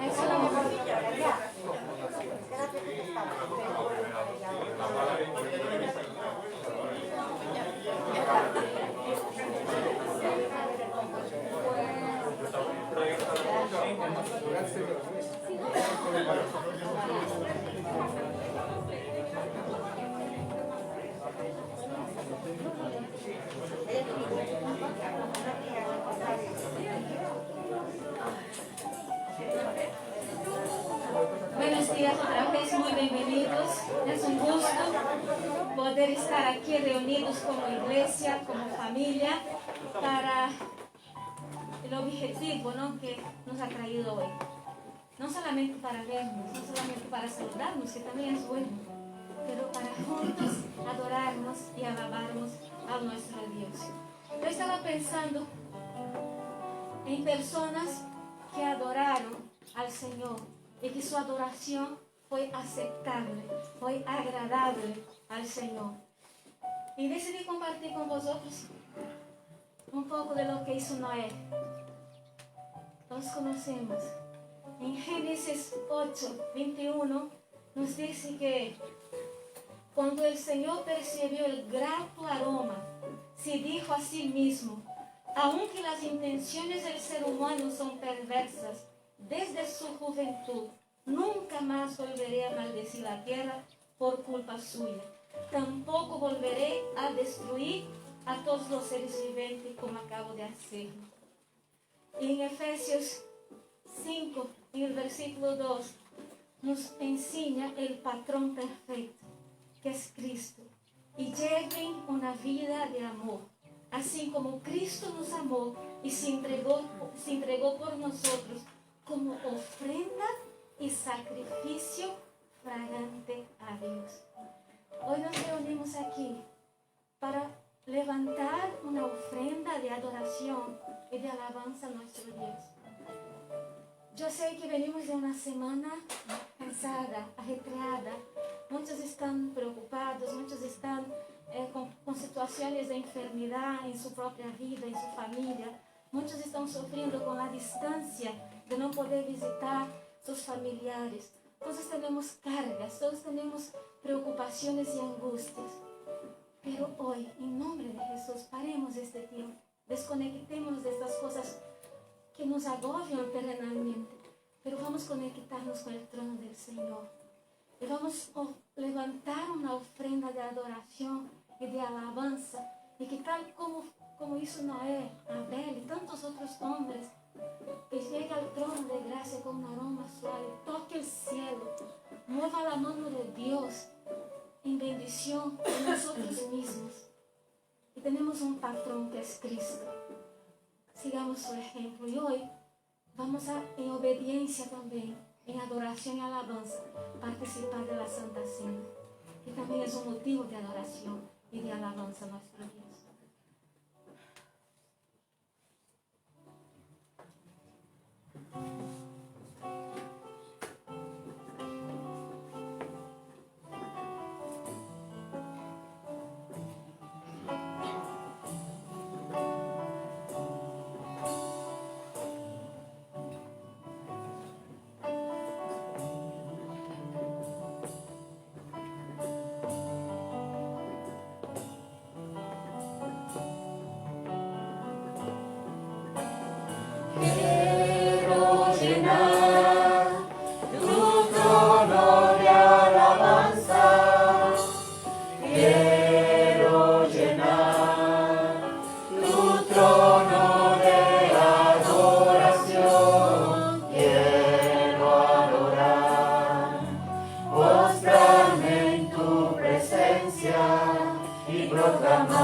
Eso es lo mejor. Buenos días otra vez, muy bienvenidos. Es un gusto poder estar aquí reunidos como iglesia, como familia, para el objetivo, ¿no?, que nos ha traído hoy. No solamente para vernos, no solamente para saludarnos, que también es bueno, pero para juntos adorarnos y alabarnos a nuestro Dios. Yo estaba pensando en personas que adoraron al Señor y que su adoración fue aceptable, fue agradable al Señor. Y decidí compartir con vosotros un poco de lo que hizo Noé. Los conocemos. En Génesis 8:21 nos dice que cuando el Señor percibió el grato aroma, se dijo a sí mismo: aunque las intenciones del ser humano son perversas desde su juventud, nunca más volveré a maldecir la tierra por culpa suya. Tampoco volveré a destruir a todos los seres vivientes como acabo de hacerlo. Y en Efesios 5, en el versículo 2, nos enseña el patrón perfecto, que es Cristo. Y lleven una vida de amor, así como Cristo nos amó y se entregó por nosotros como ofrenda y sacrificio fragante a Dios. Hoy nos reunimos aquí para levantar una ofrenda de adoración y de alabanza a nuestro Dios. Yo sé que venimos de una semana cansada, ajetreada. Muchos están preocupados, muchos están con situaciones de enfermedad en su propia vida, en su familia. Muchos están sufriendo con la distancia de no poder visitar sus familiares. Todos tenemos cargas, todos tenemos preocupaciones y angustias. Pero hoy, en nombre de Jesús, paremos este tiempo. Desconectemos de estas cosas que nos agobian terrenalmente. Pero vamos a conectarnos con el trono del Señor. Y vamos a levantar una ofrenda de adoración y de alabanza. Y que tal como hizo Noé, Abel y tantos otros hombres, que llegue al trono de gracia con un aroma suave, toque el cielo, mueva la mano de Dios en bendición de nosotros mismos. Y tenemos un patrón que es Cristo. Sigamos su ejemplo. Y hoy vamos a, en obediencia también, en adoración y alabanza, participar de la Santa Cena. Que también es un motivo de adoración y de alabanza a nuestro Dios. Postrarme en tu presencia y proclamar.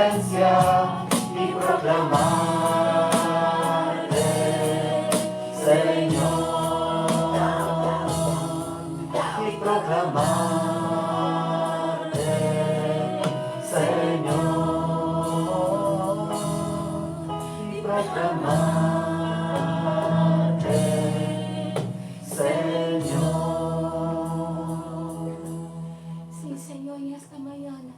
presencia y proclamarte, Señor, y proclamarte, Señor, y proclamarte, Señor. Sí, Señor, en esta mañana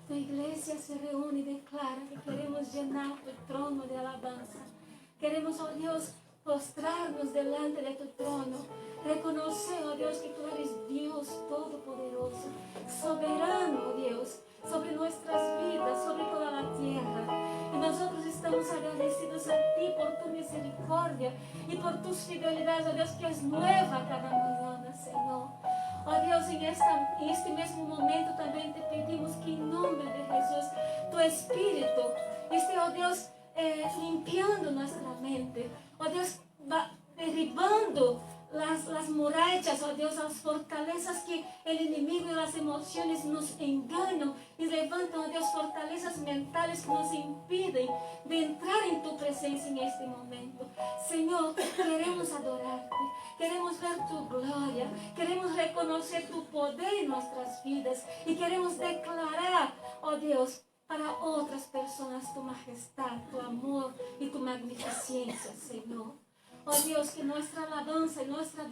tu iglesia se reúne y declara que queremos llenar tu trono de alabanza. Queremos, oh Dios, postrarnos delante de tu trono, reconocer, oh Dios, que tú eres Dios Todopoderoso, soberano, oh Dios, sobre nuestras vidas, sobre toda la tierra. Y nosotros estamos agradecidos a ti por tu misericordia y por tus fidelidades, oh Dios, que es nueva cada mañana, Señor. Oh Dios, en este mismo momento también te pedimos que en nombre de Jesús, tu Espíritu esté, oh Dios, limpiando nuestra mente. Oh Dios, va derribando las murallas, oh Dios, las fortalezas que el enemigo y las emociones nos engañan y levantan, oh Dios, fortalezas mentales que nos impiden de entrar en tu presencia en este momento. Señor, queremos adorarte, queremos ver tu gloria, queremos reconocer tu poder en nuestras vidas y queremos declarar, oh Dios, para otras personas tu majestad, tu amor y tu magnificencia, Señor. Oh Dios, que nuestra alabanza y nuestra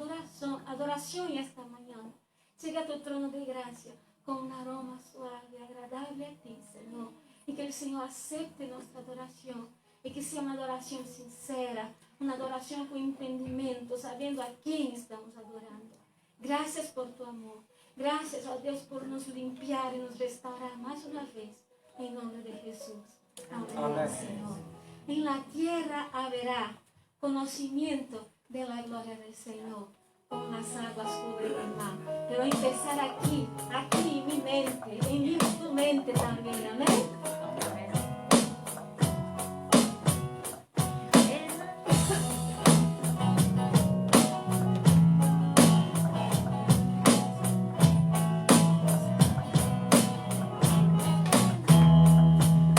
adoración esta mañana llegue a tu trono de gracia con un aroma suave y agradable a ti, Señor. Y que el Señor acepte nuestra adoración y que sea una adoración sincera, una adoración con entendimiento, sabiendo a quién estamos adorando. Gracias por tu amor. Gracias, oh Dios, por nos limpiar y nos restaurar más una vez. En nombre de Jesús. Amén, Señor. En la tierra habrá conocimiento de la gloria del Señor, como las aguas cubren el mar. Pero empezar aquí en mi mente, en tu mente también. Amén.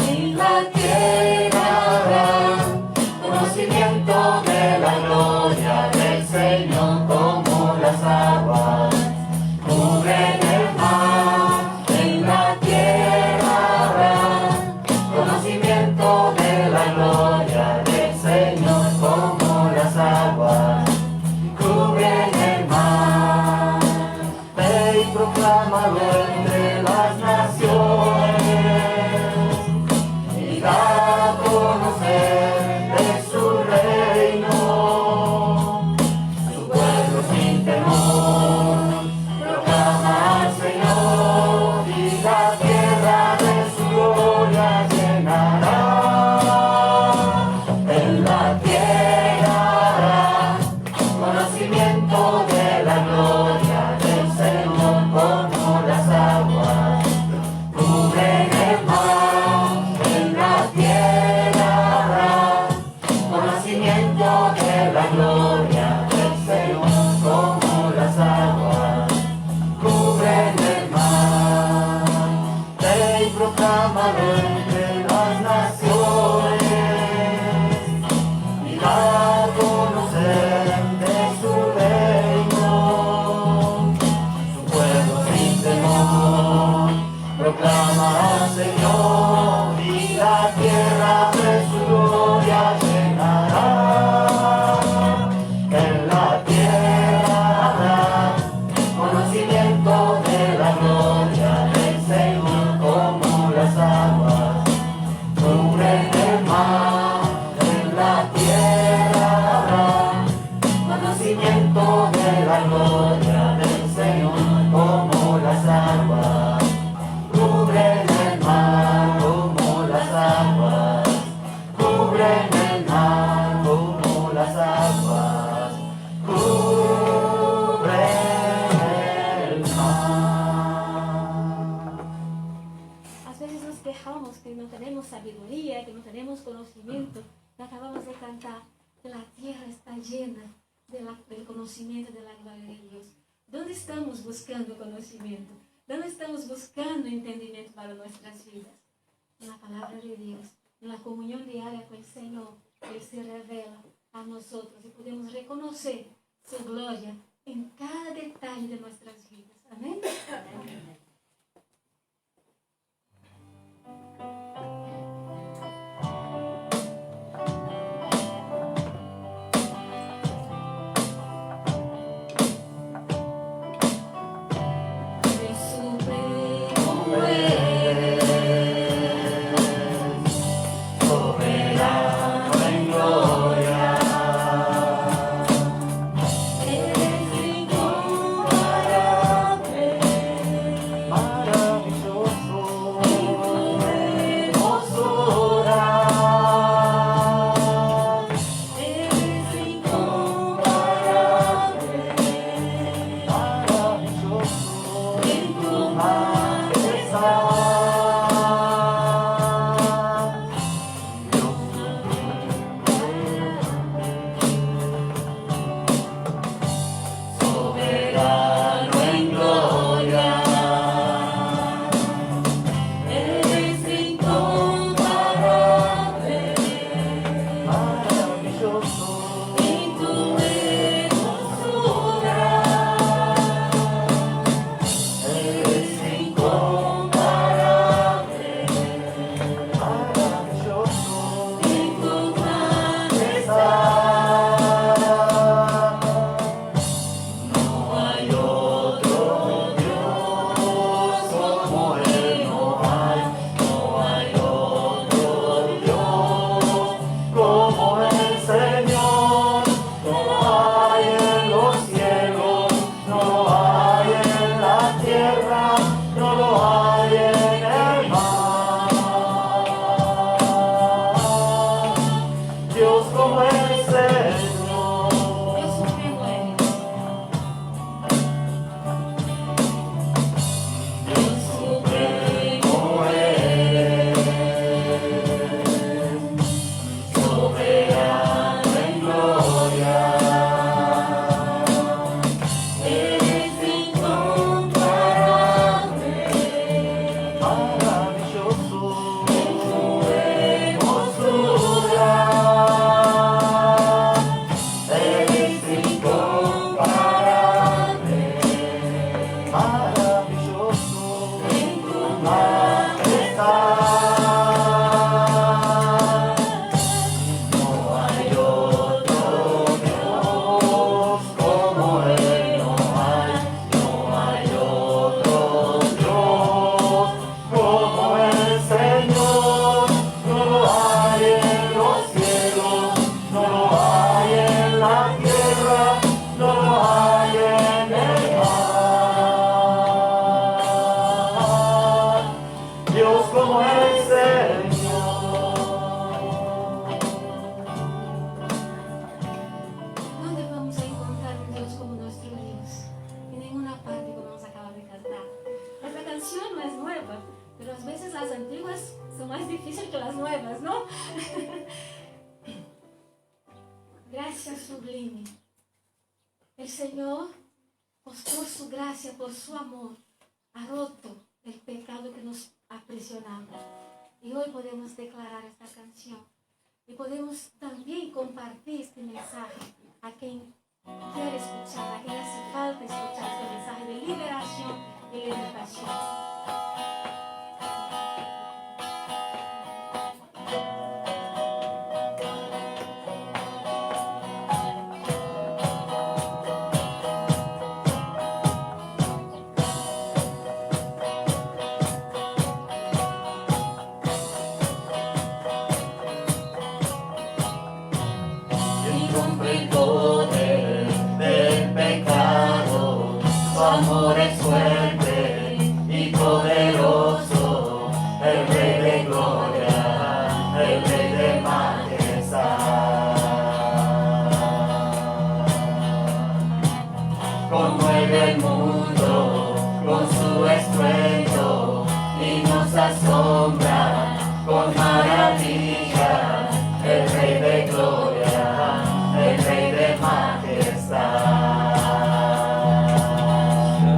En la tierra habrá conocimiento de la gloria del Señor, como las aguas cubren el mar. En la tierra habrá conocimiento de la gloria del Señor, como las aguas cubren el mar. Ve y proclámalo entre las naciones, y da a conocer de su reino, su pueblo sin temor. Proclama al Señor, y la tierra de su gloria llenará. En la tierra habrá conocimiento de la gloria del Señor, como las aguas cubren el mar. En la tierra habrá conocimiento de la gloria del Señor, como las aguas cubren el mar. Ve y proclámalo entre las naciones, y da a conocer de su reino, su pueblo sin temor. Proclama al Señor, y la tierra de su gloria llenará. En la tierra habrá conocimiento de la gloria del Señor, como las aguas cubren el mar. En la tierra habrá conocimiento de la gloria del Señor, como las aguas cubren el mar, como las aguas cubren el mar, como las aguas cubren el mar. A veces nos quejamos que no tenemos sabiduría, que no tenemos conocimiento. Y acabamos de cantar que la tierra está llena del conocimiento de la gloria de Dios. ¿Dónde estamos buscando conocimiento? ¿Dónde estamos buscando entendimiento para nuestras vidas? En la palabra palabra de Dios, en la comunión diaria con el Señor, Él se revela a nosotros y podemos reconocer su gloria en cada detalle de nuestras vidas. Amén. Amén.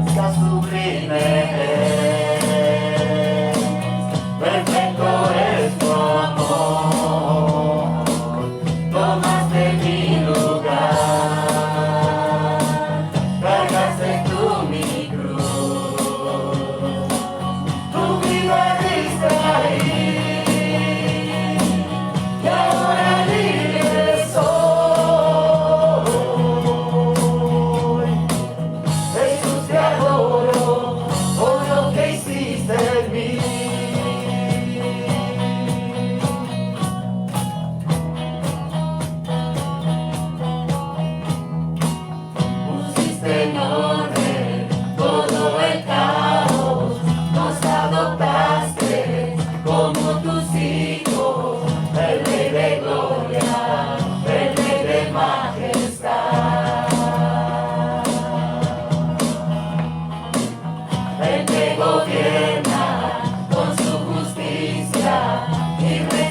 Está sublime.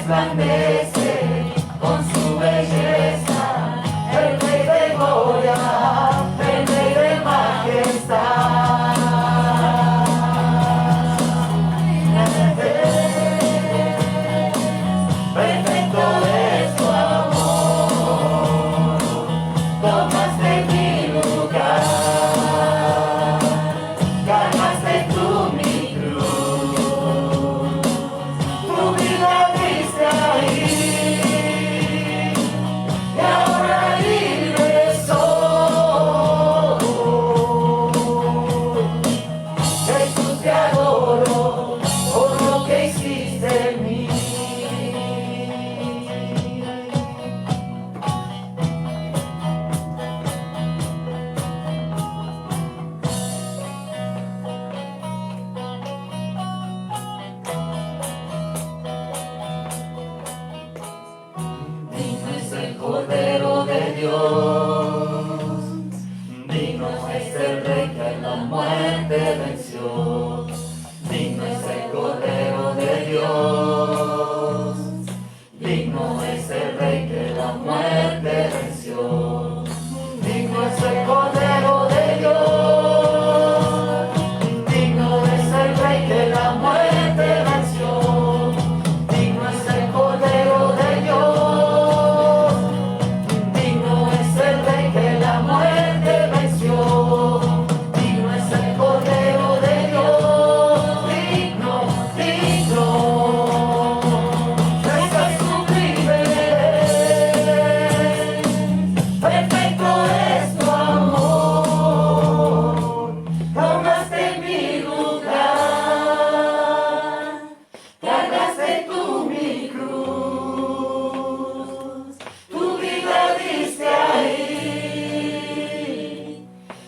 resplandece con su belleza, el Rey de gloria, el Rey de majestad. Perfecto es tu amor, tomaste mi lugar, cargaste tú mi cruz, tu vida diste ahí, y ahora libre soy. Jesús, te adoro por lo que hiciste en mí. Digno es el Cordero de Dios, digno es el Rey que en la muerte venció. Digno es el Cordero de Dios, digno es el Rey que en la muerte venció. Digno es el Cordero de Dios, digno es el Rey que en la muerte venció. Digno es el Cordero de Dios, digno es el Rey que la muerte venció. Digno es el Cordero de Dios, digno, digno. Ese es tu privilegio, perfecto es tu amor, tomaste mi lugar, cargaste tú mi cruz, tu vida diste ahí,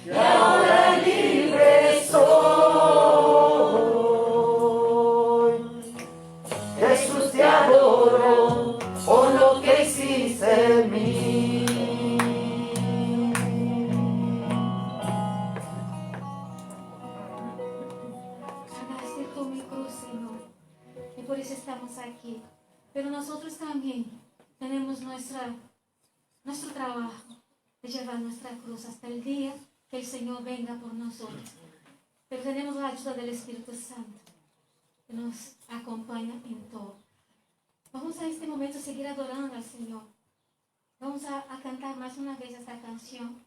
y ahora libre soy. Jesús, te adoro por lo que hiciste en mí. Cargaste tú mi cruz, Señor, y por eso estamos aquí. Pero nosotros también tenemos nuestro trabajo de llevar nuestra cruz hasta el día que el Señor venga por nosotros. Pero tenemos la ayuda del Espíritu Santo que nos acompaña en todo. Vamos a este momento seguir adorando al Señor. Vamos a cantar más una vez esta canción.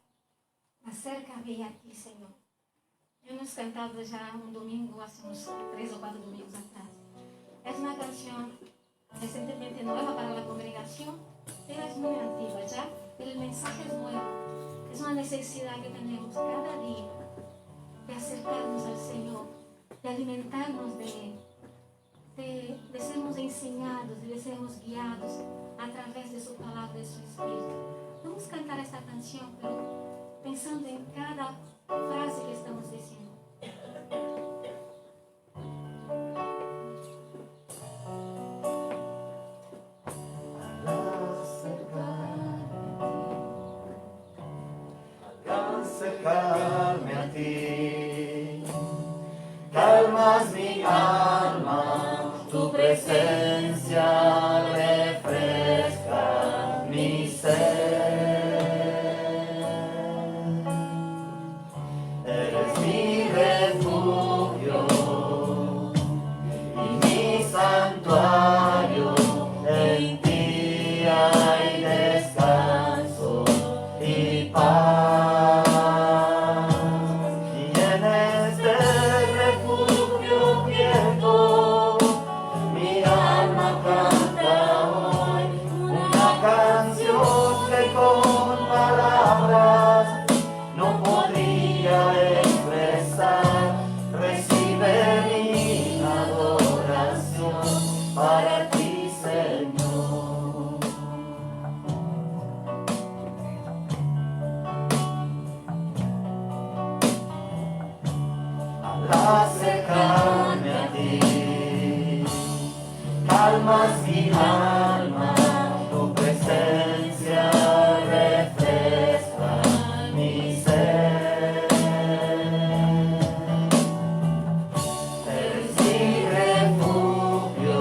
Acércame a ti, Señor. Hemos cantado ya un domingo, hace unos 3 o 4 domingos atrás. Es una canción recientemente nueva para la congregación, pero es muy antigua ya, pero el mensaje es nuevo. Es una necesidad que tenemos cada día de acercarnos al Señor, de alimentarnos de Él, de sermos enseñados, de sermos guiados a través de su palabra, de su Espíritu. Vamos a cantar esta canción, pero pensando en cada frase que estamos diciendo. Acercarme a ti, calmas mi alma, tu presencia refresca mi ser. Eres mi refugio y mi santuario, en ti hay descanso y paz. Para ti, Señor. Al acercarme a ti, calmas mi alma, tu presencia refresca mi ser. Eres mi refugio,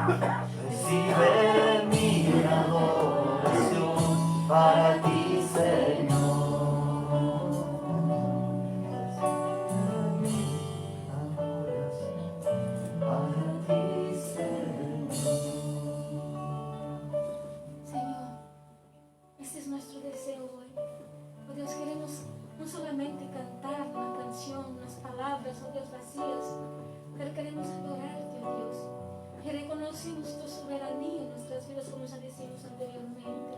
Recibe mi adoración para ti, Señor. Señor, este es nuestro deseo hoy. Oh Dios, queremos no solamente cantar una canción, unas palabras, oh Dios, vacías, pero queremos adorarte, oh Dios. Y reconocemos tu soberanía en nuestras vidas, como ya decimos anteriormente.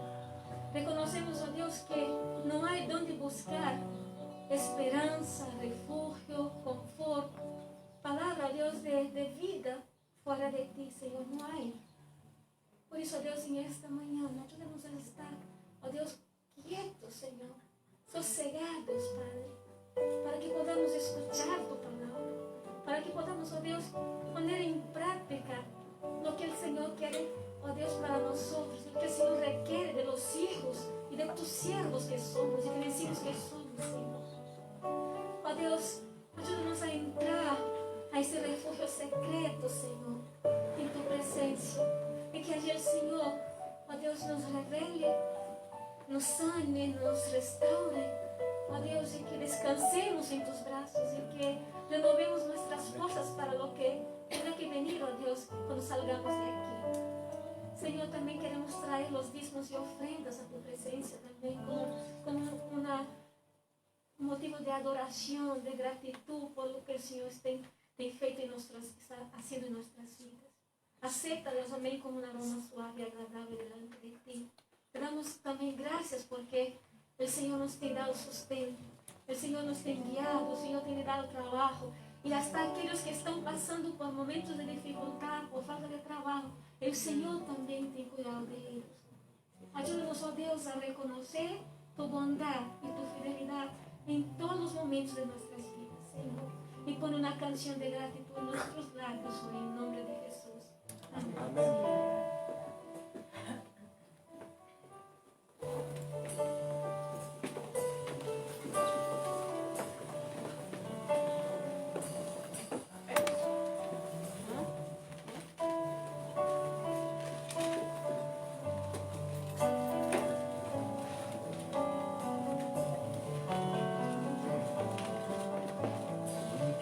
Reconocemos, oh Dios, que no hay donde buscar esperanza, refugio, confort, palabra, oh Dios, de vida fuera de ti, Señor, no hay. Por eso, oh Dios, en esta mañana, ayúdanos a estar, oh Dios, quietos, Señor, sosegados, Padre, para que podamos escuchar tu palabra, para que podamos, oh Dios, poner en práctica lo que el Señor quiere, oh Dios, para nosotros, lo que el Señor requiere de los hijos y de tus siervos que somos y de los hijos que somos, Señor. Oh Dios, ayúdanos a entrar a ese refugio secreto, Señor, en tu presencia, y que allí el Señor, oh Dios, nos revele, nos sane, nos restaure, oh Dios, y que descansemos en tus brazos y que renovemos nuestras fuerzas para lo que tenga que venir, oh Dios, cuando salgamos de aquí. Señor, también queremos traer los diezmos y ofrendas a tu presencia también como un motivo de adoración, de gratitud por lo que el Señor está haciendo en nuestras vidas. Acéptalos también como un aroma suave y agradable delante de ti. Te damos también gracias porque el Señor nos tiene dado sustento, el Señor nos tiene guiado, el Señor tiene dado trabajo. Y hasta aquellos que están pasando por momentos de dificultad, por falta de trabajo, el Señor también tiene cuidado de ellos. Ayúdanos, oh Dios, a reconocer tu bondad y tu fidelidad en todos los momentos de nuestras vidas, Señor. Y pon una canción de gratitud en nuestros labios hoy, en nombre de Jesús. Amén. Amén.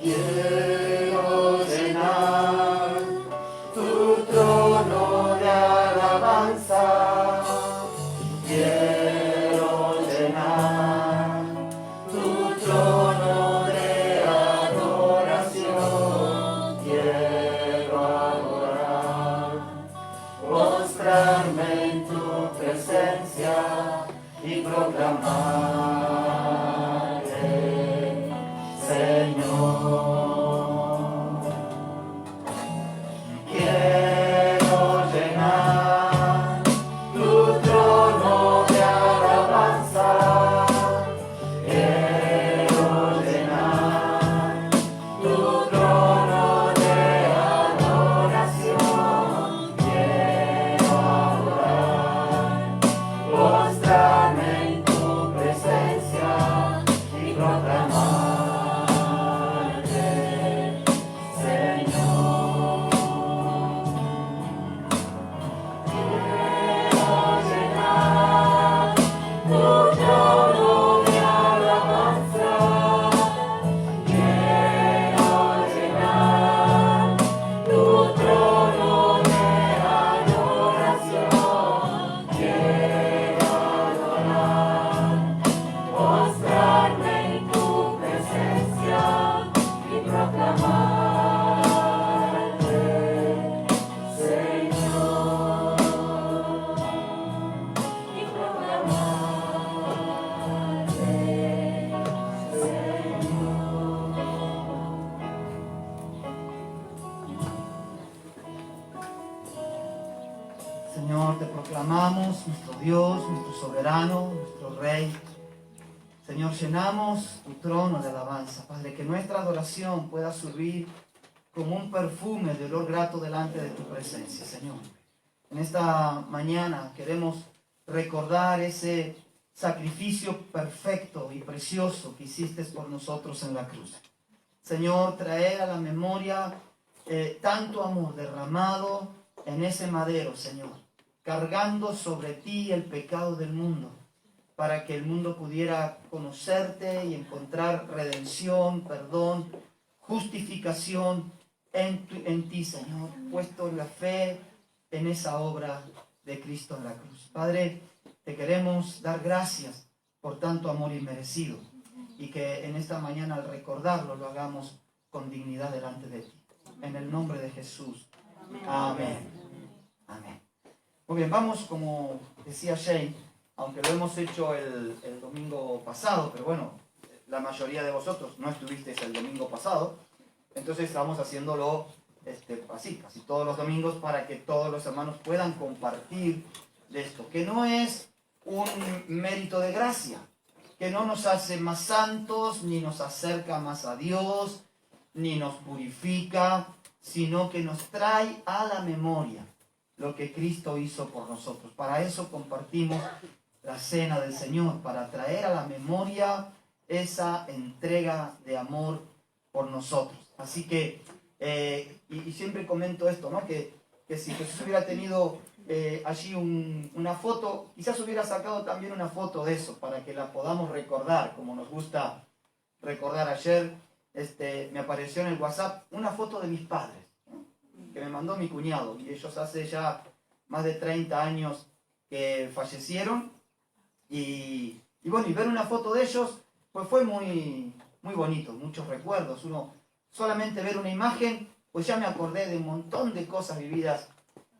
Quiero llenar tu trono de alabanza. Quiero llenar tu trono de adoración. Quiero adorar, postrarme en tu presencia y proclamar. Señor, quiero llenar tu trono de alabanza, quiero llenar tu trono de adoración, quiero adorar, postrarme en tu presencia y proclamar. Señor, te proclamamos nuestro Dios, nuestro soberano, nuestro Rey. Señor, llenamos tu trono de alabanza, Padre, que nuestra adoración pueda subir como un perfume de olor grato delante de tu presencia, Señor. En esta mañana queremos recordar ese sacrificio perfecto y precioso que hiciste por nosotros en la cruz. Señor, traer a la memoria tanto amor derramado en ese madero, Señor, cargando sobre ti el pecado del mundo, para que el mundo pudiera conocerte y encontrar redención, perdón, justificación en ti, Señor, puesto en la fe en esa obra de Cristo en la cruz. Padre, te queremos dar gracias por tanto amor inmerecido y que en esta mañana al recordarlo lo hagamos con dignidad delante de ti. En el nombre de Jesús. Amén. Amén. Muy bien, vamos, como decía Shane, aunque lo hemos hecho el domingo pasado, pero bueno, la mayoría de vosotros no estuvisteis el domingo pasado, entonces estamos haciéndolo así, casi todos los domingos, para que todos los hermanos puedan compartir de esto, que no es un mérito de gracia, que no nos hace más santos, ni nos acerca más a Dios, ni nos purifica, sino que nos trae a la memoria lo que Cristo hizo por nosotros. Para eso compartimos la cena del Señor, para traer a la memoria esa entrega de amor por nosotros. Así que, y siempre comento esto, ¿no? Que si Jesús hubiera tenido allí una foto, quizás hubiera sacado también una foto de eso, para que la podamos recordar, como nos gusta recordar. Ayer me apareció en el WhatsApp una foto de mis padres, ¿no? Que me mandó mi cuñado, y ellos hace ya más de 30 años que fallecieron, y bueno, y ver una foto de ellos, pues fue muy, muy bonito, muchos recuerdos. Uno solamente ver una imagen, pues ya me acordé de un montón de cosas vividas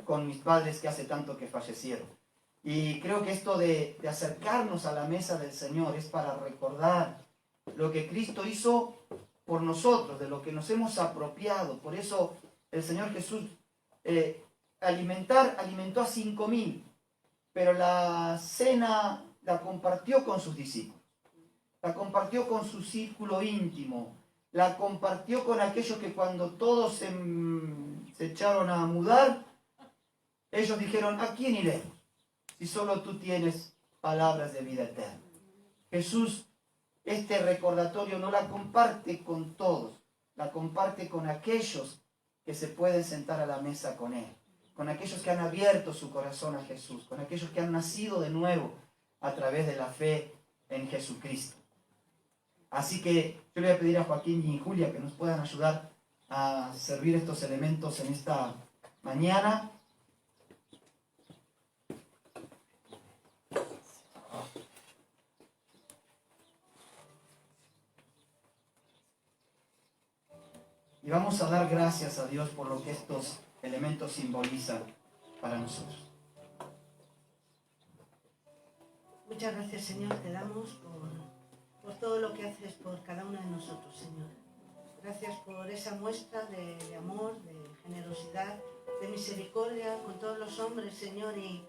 con mis padres que hace tanto que fallecieron. Y creo que esto de acercarnos a la mesa del Señor es para recordar lo que Cristo hizo por nosotros, de lo que nos hemos apropiado. Por eso el Señor Jesús alimentó a 5.000, pero la cena la compartió con sus discípulos, la compartió con su círculo íntimo, la compartió con aquellos que cuando todos se echaron a mudar, ellos dijeron: ¿a quién iremos si solo tú tienes palabras de vida eterna? Jesús este recordatorio no la comparte con todos, la comparte con aquellos que se pueden sentar a la mesa con Él, con aquellos que han abierto su corazón a Jesús, con aquellos que han nacido de nuevo a través de la fe en Jesucristo. Así que yo le voy a pedir a Joaquín y Julia que nos puedan ayudar a servir estos elementos en esta mañana. Y vamos a dar gracias a Dios por lo que estos elementos simbolizan para nosotros. Muchas gracias, Señor, te damos por todo lo que haces por cada uno de nosotros, Señor. Gracias por esa muestra de amor, de generosidad, de misericordia con todos los hombres, Señor, y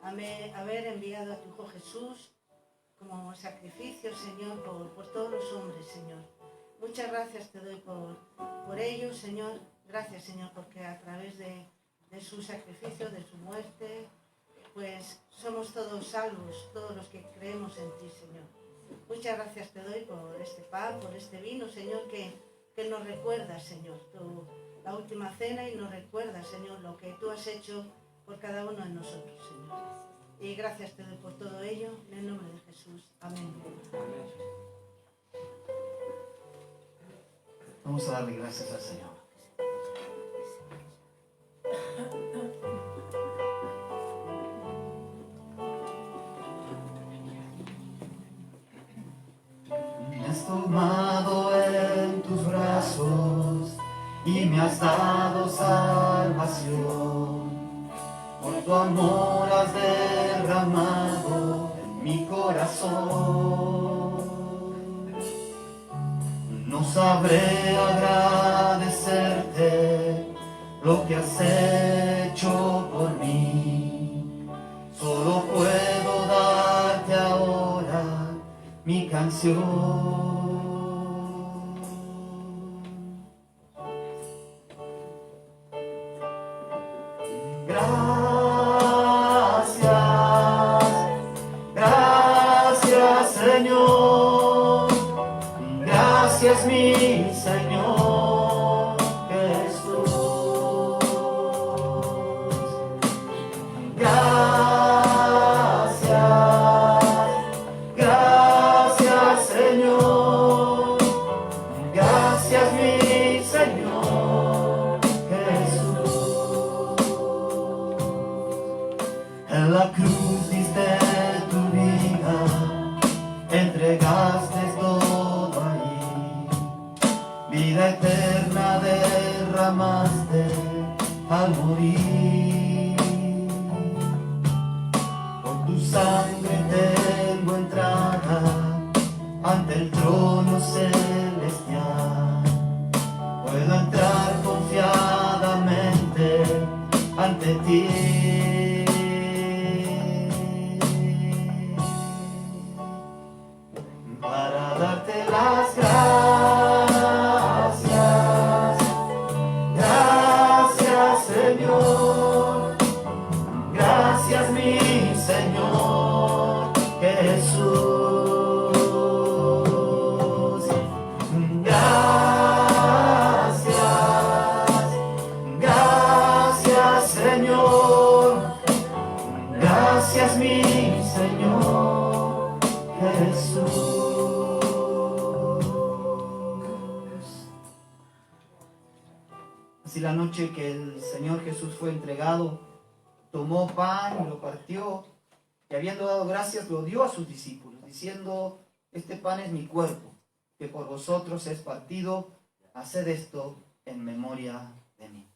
haber enviado a tu Hijo Jesús como sacrificio, Señor, por todos los hombres, Señor. Muchas gracias te doy por ellos, Señor. Gracias, Señor, porque a través de su sacrificio, de su muerte, pues somos todos salvos, todos los que creemos en ti, Señor. Muchas gracias te doy por este pan, por este vino, Señor, que nos recuerda, Señor, la última cena, y nos recuerda, Señor, lo que tú has hecho por cada uno de nosotros, Señor. Y gracias te doy por todo ello, en el nombre de Jesús. Amén. Vamos a darle gracias al Señor. Me has tomado en tus brazos y me has dado salvación. Por tu amor has derramado en mi corazón. No sabré agradecerte lo que has hecho por mí. Solo puedo darte ahora mi canción. Gracias, Señor. Gracias, mi Señor Jesús. la cruz diste tu vida, entregaste todo ahí, vida eterna derramaste al morir. Por tu sangre tengo entrada ante el trono celestial, puedo entrar confiadamente ante ti. Para darte las gracias Señor, gracias mi Señor Jesús, gracias Señor, gracias mi Señor Jesús. Así la noche que el Señor Jesús fue entregado, tomó pan y lo partió, y habiendo dado gracias lo dio a sus discípulos, diciendo: este pan es mi cuerpo, que por vosotros es partido, haced esto en memoria de mí.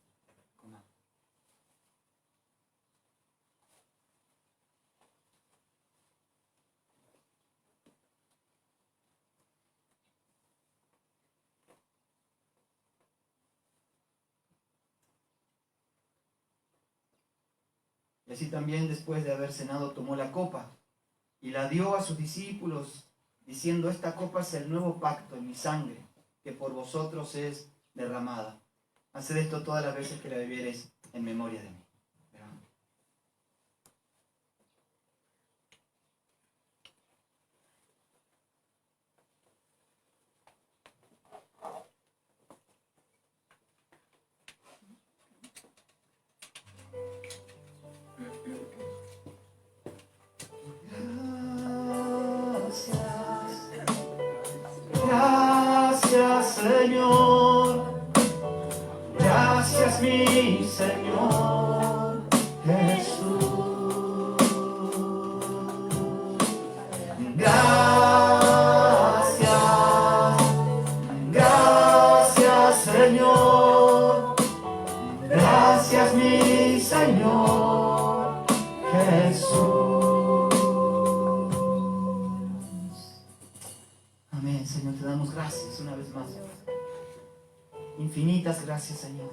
Y así también, después de haber cenado, tomó la copa y la dio a sus discípulos, diciendo: esta copa es el nuevo pacto en mi sangre, que por vosotros es derramada. Haced esto todas las veces que la bebiereis en memoria de mí. Gracias Señor, gracias mi Señor Jesús, gracias Señor, gracias mi Señor Jesús. Amén, Señor, te damos gracias una vez más. Infinitas gracias, Señor.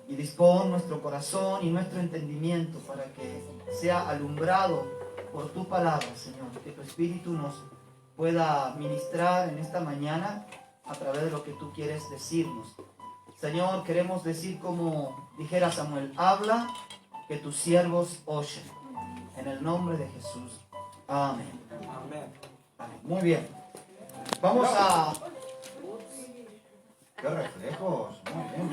Y dispón nuestro corazón y nuestro entendimiento para que sea alumbrado por tu palabra, Señor. Que tu Espíritu nos pueda ministrar en esta mañana a través de lo que tú quieres decirnos. Señor, queremos decir como dijera Samuel: habla, que tus siervos oyen. En el nombre de Jesús. Amén. Amén. Amén. Muy bien. Vamos a... ¡Qué reflejos! Muy bien.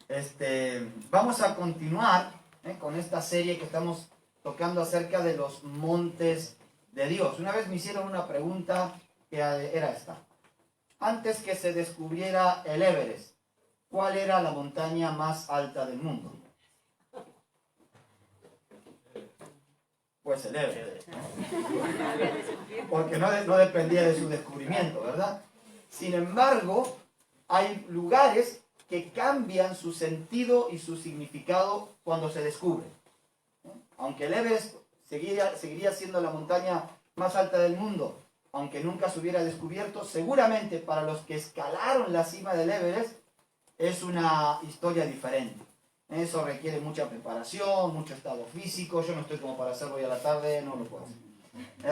Estupendo. Vamos a continuar con esta serie que estamos tocando acerca de los montes de Dios. Una vez me hicieron una pregunta que era esta. Antes que se descubriera el Everest, ¿cuál era la montaña más alta del mundo? Pues el Everest, porque no dependía de su descubrimiento, ¿verdad? Sin embargo, hay lugares que cambian su sentido y su significado cuando se descubren. Aunque el Everest seguiría siendo la montaña más alta del mundo, aunque nunca se hubiera descubierto, seguramente para los que escalaron la cima del Everest es una historia diferente. Eso requiere mucha preparación, mucho estado físico. Yo no estoy como para hacerlo hoy a la tarde, no lo puedo hacer.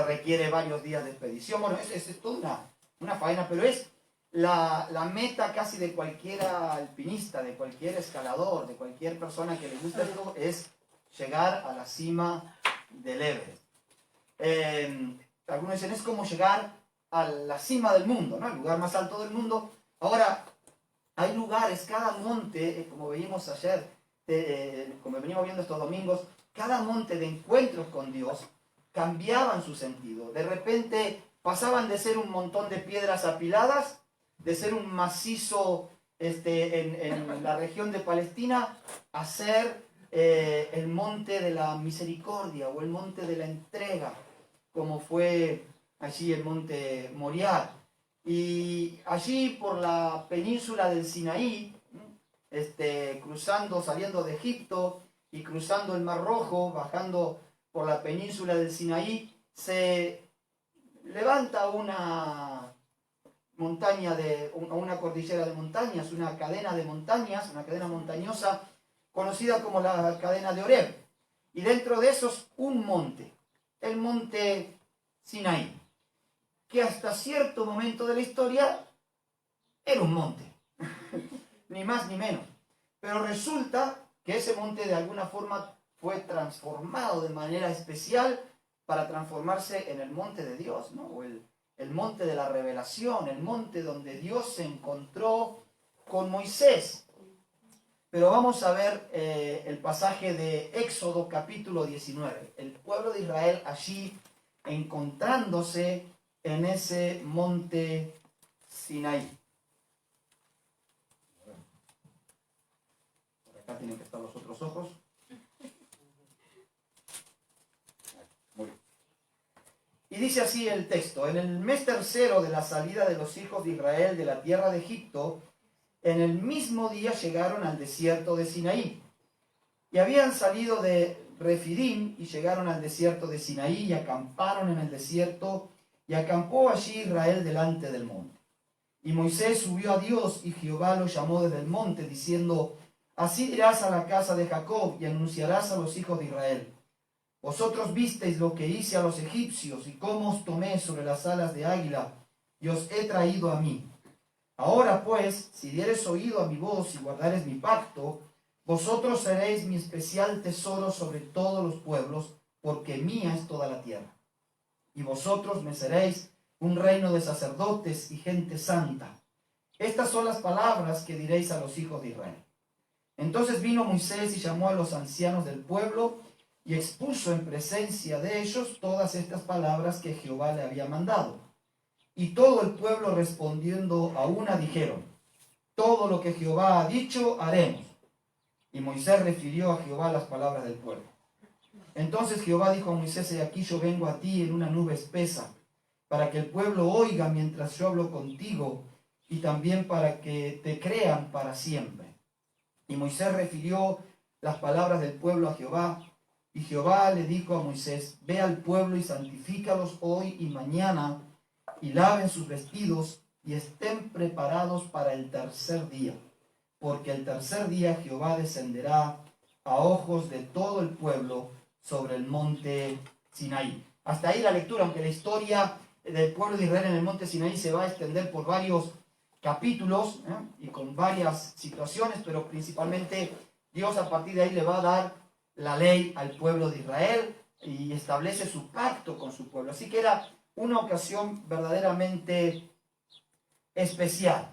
Requiere varios días de expedición. Bueno, es toda una faena, pero es la meta casi de cualquier alpinista, de cualquier escalador, de cualquier persona que le guste esto, es llegar a la cima del Everest. Algunos dicen, es como llegar a la cima del mundo, ¿no? El lugar más alto del mundo. Ahora, hay lugares, cada monte, como veíamos ayer, como venimos viendo estos domingos, cada monte de encuentros con Dios cambiaban su sentido. De repente pasaban de ser un montón de piedras apiladas, de ser un macizo en la región de Palestina a ser el monte de la misericordia o el monte de la entrega, como fue allí el monte Moriah. Y allí por la península del Sinaí, cruzando, saliendo de Egipto y cruzando el Mar Rojo, bajando por la península del Sinaí, se levanta una montaña una cordillera de montañas, una cadena de montañas, una cadena montañosa conocida como la cadena de Oreb. Y dentro de esos un monte, el monte Sinaí, que hasta cierto momento de la historia era un monte, ni más ni menos. Pero resulta que ese monte de alguna forma fue transformado de manera especial para transformarse en el monte de Dios, ¿no? O el monte de la revelación, el monte donde Dios se encontró con Moisés. Pero vamos a ver el pasaje de Éxodo capítulo 19. El pueblo de Israel allí encontrándose en ese monte Sinaí. Por acá tienen que estar los otros ojos. Muy bien. Y dice así el texto: en el mes tercero de la salida de los hijos de Israel de la tierra de Egipto, en el mismo día llegaron al desierto de Sinaí. Y habían salido de Refidim y llegaron al desierto de Sinaí y acamparon en el desierto, y acampó allí Israel delante del monte. Y Moisés subió a Dios, y Jehová lo llamó desde el monte, diciendo: así dirás a la casa de Jacob y anunciarás a los hijos de Israel: vosotros visteis lo que hice a los egipcios y cómo os tomé sobre las alas de águila y os he traído a mí. Ahora pues, si diereis oído a mi voz y guardareis mi pacto, vosotros seréis mi especial tesoro sobre todos los pueblos, porque mía es toda la tierra. Y vosotros me seréis un reino de sacerdotes y gente santa. Estas son las palabras que diréis a los hijos de Israel. Entonces vino Moisés y llamó a los ancianos del pueblo y expuso en presencia de ellos todas estas palabras que Jehová le había mandado. Y todo el pueblo respondiendo a una dijeron: todo lo que Jehová ha dicho haremos. Y Moisés refirió a Jehová las palabras del pueblo. Entonces Jehová dijo a Moisés: he aquí yo vengo a ti en una nube espesa, para que el pueblo oiga mientras yo hablo contigo, y también para que te crean para siempre. Y Moisés refirió las palabras del pueblo a Jehová, y Jehová le dijo a Moisés: ve al pueblo y santifícalos hoy y mañana, y laven sus vestidos, y estén preparados para el tercer día, porque el tercer día Jehová descenderá a ojos de todo el pueblo sobre el monte Sinaí. Hasta ahí la lectura, aunque la historia del pueblo de Israel en el monte Sinaí se va a extender por varios capítulos y con varias situaciones, pero principalmente Dios a partir de ahí le va a dar la ley al pueblo de Israel y establece su pacto con su pueblo. Así que era una ocasión verdaderamente especial.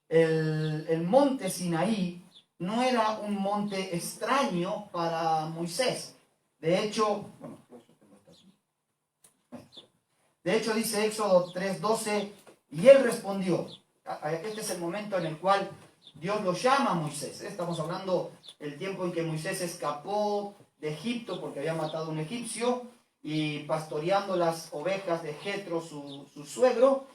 El monte Sinaí no era un monte extraño para Moisés. De hecho, dice Éxodo 3:12, y él respondió. Este es el momento en el cual Dios lo llama a Moisés. Estamos hablando del tiempo en que Moisés escapó de Egipto porque había matado a un egipcio, y pastoreando las ovejas de Jetro, su suegro,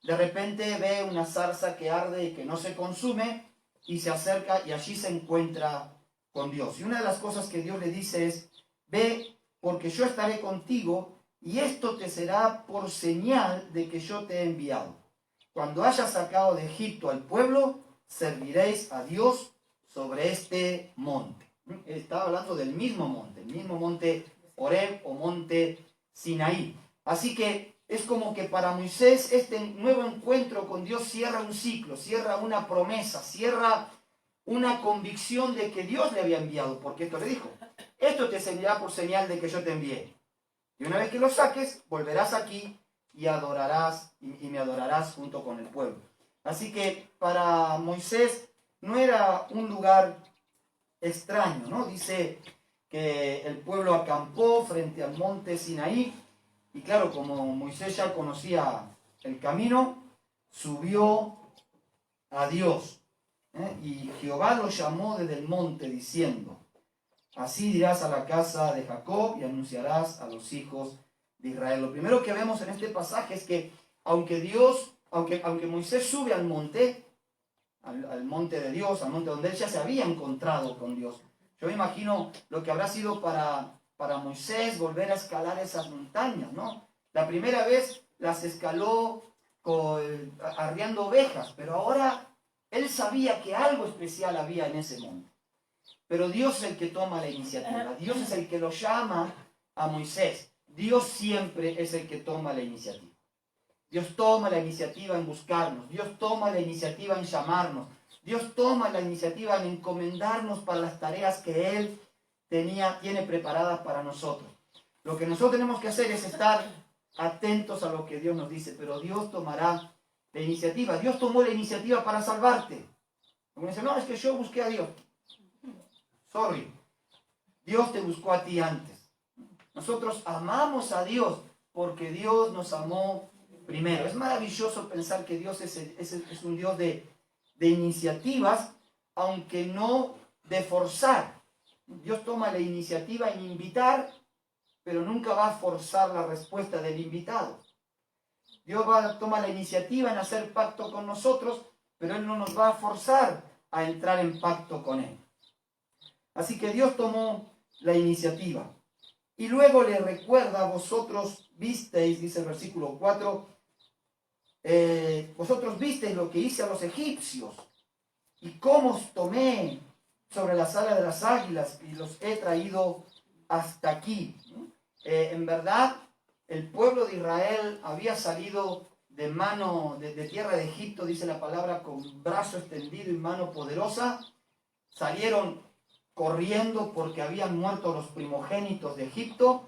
de repente ve una zarza que arde y que no se consume, y se acerca y allí se encuentra con Dios. Y una de las cosas que Dios le dice es: ve, porque yo estaré contigo, y esto te será por señal de que yo te he enviado. Cuando hayas sacado de Egipto al pueblo, serviréis a Dios sobre este monte. Estaba hablando del mismo monte Oreb o monte Sinaí. Así que es como que para Moisés este nuevo encuentro con Dios cierra un ciclo, cierra una promesa, cierra una convicción de que Dios le había enviado, porque esto le dijo: esto te servirá por señal de que yo te envié. Y una vez que lo saques, volverás aquí y adorarás y me adorarás junto con el pueblo. Así que para Moisés no era un lugar extraño, ¿no? Dice que el pueblo acampó frente al monte Sinaí, y claro, como Moisés ya conocía el camino, subió a Dios. Y Jehová lo llamó desde el monte diciendo, así dirás a la casa de Jacob y anunciarás a los hijos de Israel. Lo primero que vemos en este pasaje es que aunque Moisés sube al monte de Dios, al monte donde él ya se había encontrado con Dios, yo me imagino lo que habrá sido para Moisés volver a escalar esas montañas, ¿no? La primera vez las escaló arriando ovejas, pero ahora él sabía que algo especial había en ese monte. Pero Dios es el que toma la iniciativa. Dios es el que lo llama a Moisés. Dios siempre es el que toma la iniciativa. Dios toma la iniciativa en buscarnos. Dios toma la iniciativa en llamarnos. Dios toma la iniciativa en encomendarnos para las tareas que Él tiene preparadas para nosotros. Lo que nosotros tenemos que hacer es estar atentos a lo que Dios nos dice, pero Dios tomará la iniciativa. Dios tomó la iniciativa para salvarte. Como dice, no, es que yo busqué a Dios. Sorry. Dios te buscó a ti antes. Nosotros amamos a Dios porque Dios nos amó primero. Es maravilloso pensar que Dios es un Dios de iniciativas, aunque no de forzar. Dios toma la iniciativa en invitar, pero nunca va a forzar la respuesta del invitado. Dios toma la iniciativa en hacer pacto con nosotros, pero Él no nos va a forzar a entrar en pacto con Él. Así que Dios tomó la iniciativa. Y luego le recuerda, vosotros visteis, dice el versículo 4, vosotros visteis lo que hice a los egipcios y cómo os tomé sobre las alas de las águilas y los he traído hasta aquí. En verdad, el pueblo de Israel había salido de tierra de Egipto, dice la palabra, con brazo extendido y mano poderosa. Salieron corriendo porque habían muerto los primogénitos de Egipto,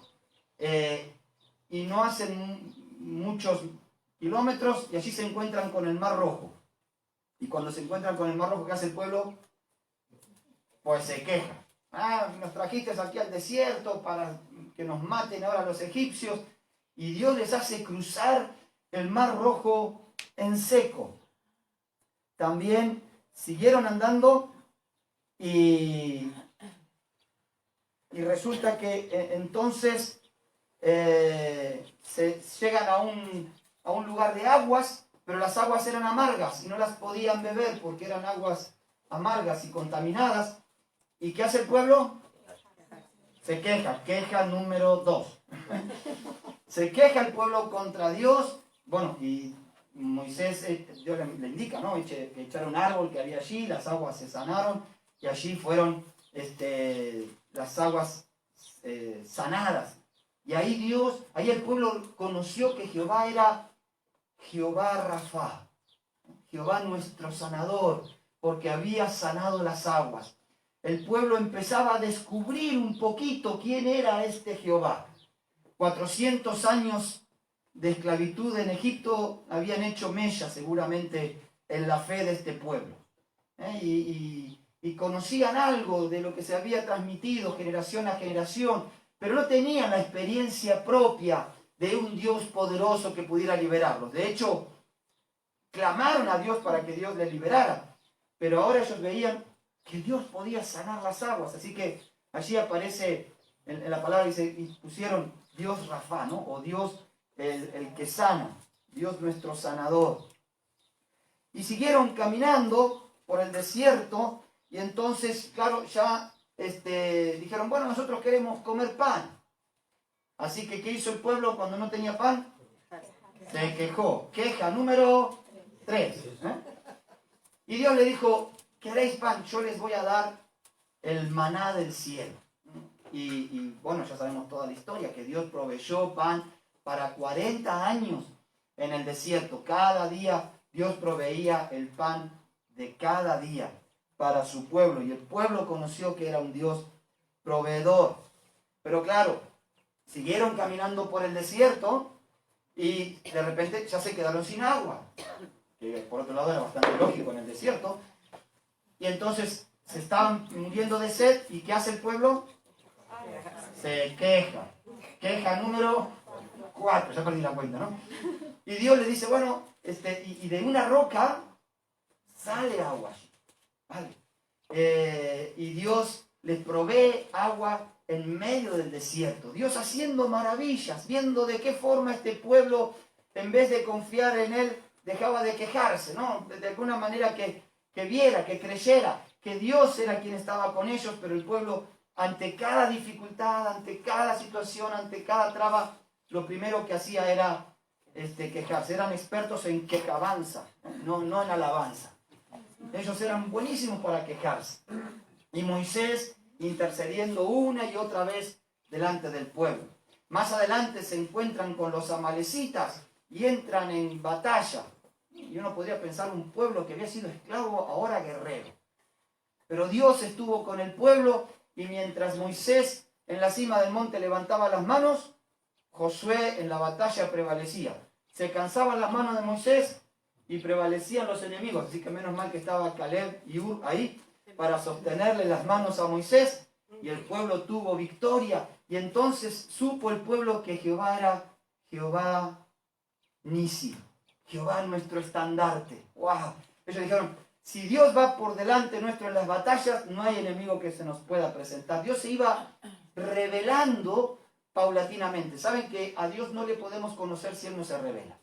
y no hacen muchos kilómetros y allí se encuentran con el Mar Rojo. Y cuando se encuentran con el Mar Rojo, ¿qué hace el pueblo? Pues se queja. Nos trajiste aquí al desierto para que nos maten ahora los egipcios. Y Dios les hace cruzar el Mar Rojo en seco. También siguieron andando y resulta que entonces se llegan a un lugar de aguas, pero las aguas eran amargas y no las podían beber porque eran aguas amargas y contaminadas. ¿Y qué hace el pueblo? Se queja, queja número 2. Se queja el pueblo contra Dios. Bueno, y Moisés, Dios le indica, ¿no? Echar un árbol que había allí, las aguas se sanaron y allí fueron las aguas sanadas. Y ahí el pueblo conoció que Jehová era Jehová Rafa, Jehová nuestro sanador, porque había sanado las aguas. El pueblo empezaba a descubrir un poquito quién era este Jehová. 400 años de esclavitud en Egipto habían hecho mella seguramente en la fe de este pueblo. Y conocían algo de lo que se había transmitido generación a generación, pero no tenían la experiencia propia de un Dios poderoso que pudiera liberarlos. De hecho, clamaron a Dios para que Dios les liberara, pero ahora ellos veían que Dios podía sanar las aguas. Así que allí aparece en la palabra, dice, y pusieron Dios Rafa, ¿no? O Dios el que sana, Dios nuestro sanador. Y siguieron caminando por el desierto, y entonces, claro, ya dijeron, bueno, nosotros queremos comer pan. Así que, ¿qué hizo el pueblo cuando no tenía pan? Se quejó. Queja número 3. Y Dios le dijo, ¿queréis pan? Yo les voy a dar el maná del cielo. Y bueno, ya sabemos toda la historia, que Dios proveyó pan para 40 años en el desierto. Cada día Dios proveía el pan de cada día para su pueblo. Y el pueblo conoció que era un Dios proveedor. Pero claro, siguieron caminando por el desierto y de repente ya se quedaron sin agua. Que por otro lado era bastante lógico en el desierto. Y entonces se estaban muriendo de sed. ¿Y qué hace el pueblo? Se queja. Queja número 4. Ya perdí la cuenta, ¿no? Y Dios le dice, bueno, y de una roca sale agua. ¿vale? Y Dios les provee agua en medio del desierto. Dios haciendo maravillas, viendo de qué forma este pueblo, en vez de confiar en Él, dejaba de quejarse, ¿no? De alguna manera que viera, que creyera que Dios era quien estaba con ellos, pero el pueblo, ante cada dificultad, ante cada situación, ante cada traba, lo primero que hacía era quejarse. Eran expertos en quejabanza, no en alabanza. Ellos eran buenísimos para quejarse. Y Moisés intercediendo una y otra vez delante del pueblo. Más adelante se encuentran con los amalecitas y entran en batalla. Y uno podría pensar un pueblo que había sido esclavo, ahora guerrero. Pero Dios estuvo con el pueblo y mientras Moisés en la cima del monte levantaba las manos, Josué en la batalla prevalecía. Se cansaban las manos de Moisés y prevalecían los enemigos. Así que menos mal que estaba Caleb y Ur ahí para sostenerle las manos a Moisés, y el pueblo tuvo victoria. Y entonces supo el pueblo que Jehová era Jehová Nisi, Jehová nuestro estandarte. ¡Wow! Ellos dijeron, si Dios va por delante nuestro en las batallas, no hay enemigo que se nos pueda presentar. Dios se iba revelando paulatinamente. ¿Saben que a Dios no le podemos conocer si Él no se revela?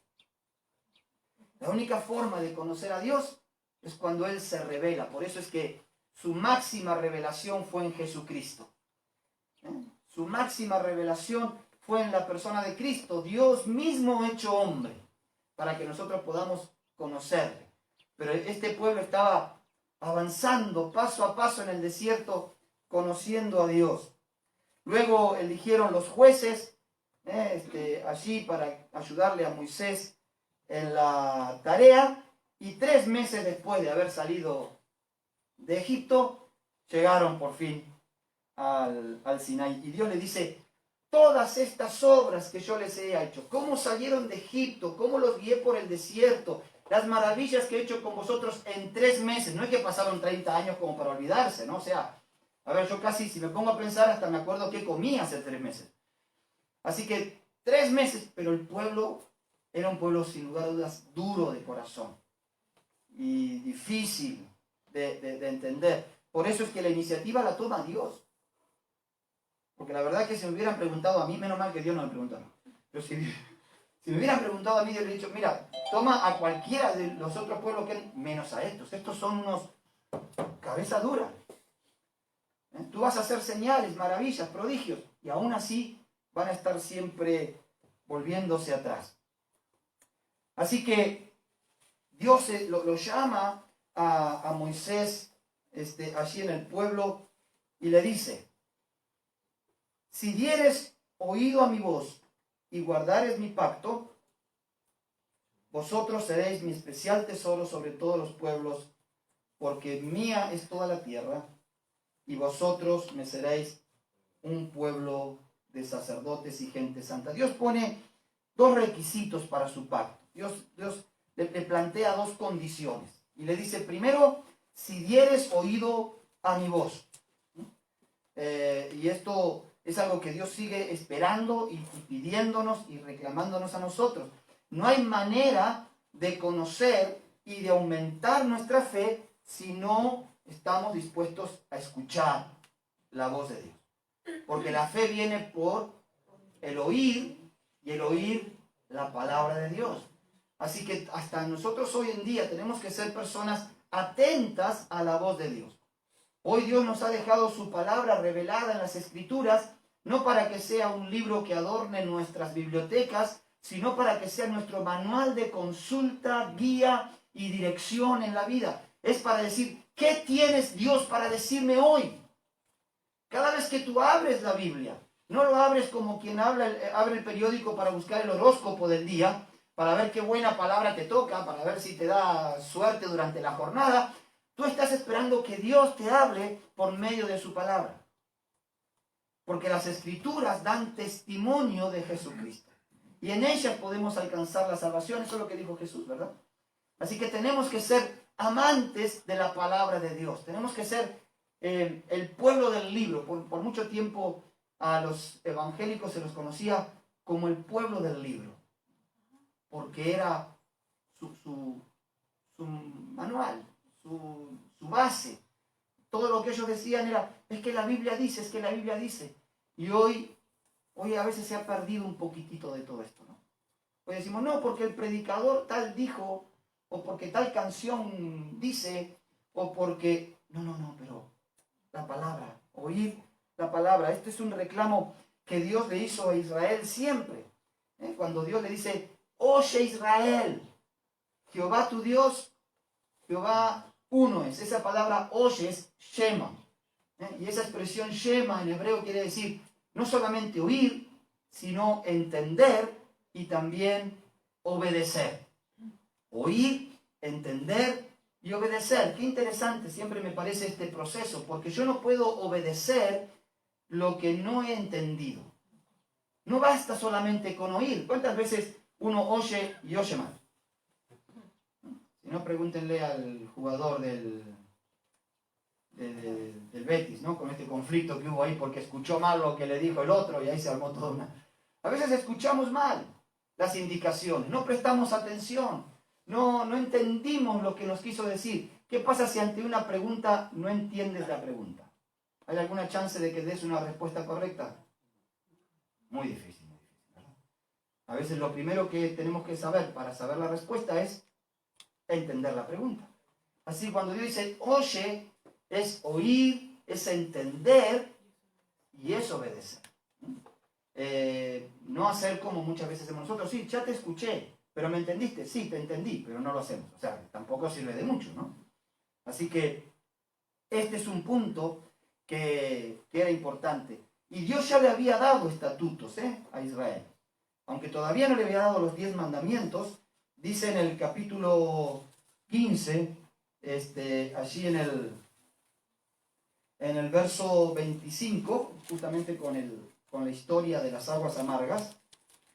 La única forma de conocer a Dios es cuando Él se revela. Por eso es que su máxima revelación fue en Jesucristo. Su máxima revelación fue en la persona de Cristo, Dios mismo hecho hombre, para que nosotros podamos conocerle. Pero este pueblo estaba avanzando paso a paso en el desierto, conociendo a Dios. Luego eligieron los jueces allí para ayudarle a Moisés en la tarea, y 3 meses después de haber salido de Egipto, llegaron por fin al Sinaí. Y Dios le dice, todas estas obras que yo les he hecho, cómo salieron de Egipto, cómo los guié por el desierto, las maravillas que he hecho con vosotros en 3 meses, no es que pasaron 30 años como para olvidarse, ¿no? O sea, a ver, yo casi, si me pongo a pensar, hasta me acuerdo qué comí hace 3 meses. Así que 3 meses, pero el pueblo era un pueblo sin lugar a dudas duro de corazón y difícil de entender. Por eso es que la iniciativa la toma Dios. Porque la verdad es que si me hubieran preguntado a mí, menos mal que Dios no me preguntó. Pero si me hubieran preguntado a mí, Dios le he dicho, mira, toma a cualquiera de los otros pueblos que hay, menos a estos. Estos son unos cabeza dura. Tú vas a hacer señales, maravillas, prodigios, y aún así van a estar siempre volviéndose atrás. Así que Dios lo llama a Moisés allí en el pueblo y le dice, si dieres oído a mi voz y guardares mi pacto, vosotros seréis mi especial tesoro sobre todos los pueblos, porque mía es toda la tierra, y vosotros me seréis un pueblo de sacerdotes y gente santa. Dios pone 2 requisitos para su pacto. Dios le plantea 2 condiciones. Y le dice, primero, si dieres oído a mi voz. Y esto es algo que Dios sigue esperando y pidiéndonos y reclamándonos a nosotros. No hay manera de conocer y de aumentar nuestra fe si no estamos dispuestos a escuchar la voz de Dios. Porque la fe viene por el oír, y el oír la palabra de Dios. Así que hasta nosotros hoy en día tenemos que ser personas atentas a la voz de Dios. Hoy Dios nos ha dejado su palabra revelada en las Escrituras, no para que sea un libro que adorne nuestras bibliotecas, sino para que sea nuestro manual de consulta, guía y dirección en la vida. Es para decir, ¿qué tienes Dios para decirme hoy? Cada vez que tú abres la Biblia, no lo abres como quien abre el periódico para buscar el horóscopo del día, para ver qué buena palabra te toca, para ver si te da suerte durante la jornada. Tú estás esperando que Dios te hable por medio de su palabra. Porque las Escrituras dan testimonio de Jesucristo. Y en ellas podemos alcanzar la salvación. Eso es lo que dijo Jesús, ¿verdad? Así que tenemos que ser amantes de la palabra de Dios. Tenemos que ser el pueblo del libro. Por mucho tiempo a los evangélicos se los conocía como el pueblo del libro. Porque era su manual, su base. Todo lo que ellos decían era, es que la Biblia dice, es que la Biblia dice. Y hoy a veces se ha perdido un poquitito de todo esto, ¿no? Hoy decimos, no, porque el predicador tal dijo, o porque tal canción dice, o porque... No, pero la palabra, oír la palabra. Este es un reclamo que Dios le hizo a Israel siempre. Cuando Dios le dice, oye Israel, Jehová tu Dios, Jehová uno es. Esa palabra oye es Shema. Y esa expresión Shema en hebreo quiere decir no solamente oír, sino entender y también obedecer. Oír, entender y obedecer. Qué interesante siempre me parece este proceso, porque yo no puedo obedecer lo que no he entendido. No basta solamente con oír. ¿Cuántas veces uno oye y oye mal? Si no, pregúntenle al jugador del Betis, ¿no? Con este conflicto que hubo ahí porque escuchó mal lo que le dijo el otro y ahí se armó toda una... A veces escuchamos mal las indicaciones, no prestamos atención, no entendimos lo que nos quiso decir. ¿Qué pasa si ante una pregunta no entiendes la pregunta? ¿Hay alguna chance de que des una respuesta correcta? Muy difícil, ¿verdad? A veces lo primero que tenemos que saber para saber la respuesta es entender la pregunta. Así cuando Dios dice, oye, es oír, es entender y es obedecer. No hacer como muchas veces hacemos nosotros, sí, ya te escuché, pero ¿me entendiste? Sí, te entendí, pero no lo hacemos. O sea, tampoco sirve de mucho, ¿no? Así que este es un punto que era importante. Y Dios ya le había dado estatutos a Israel. Aunque todavía no le había dado los 10 mandamientos, dice en el capítulo 15, allí en el verso 25, justamente con la historia de las aguas amargas,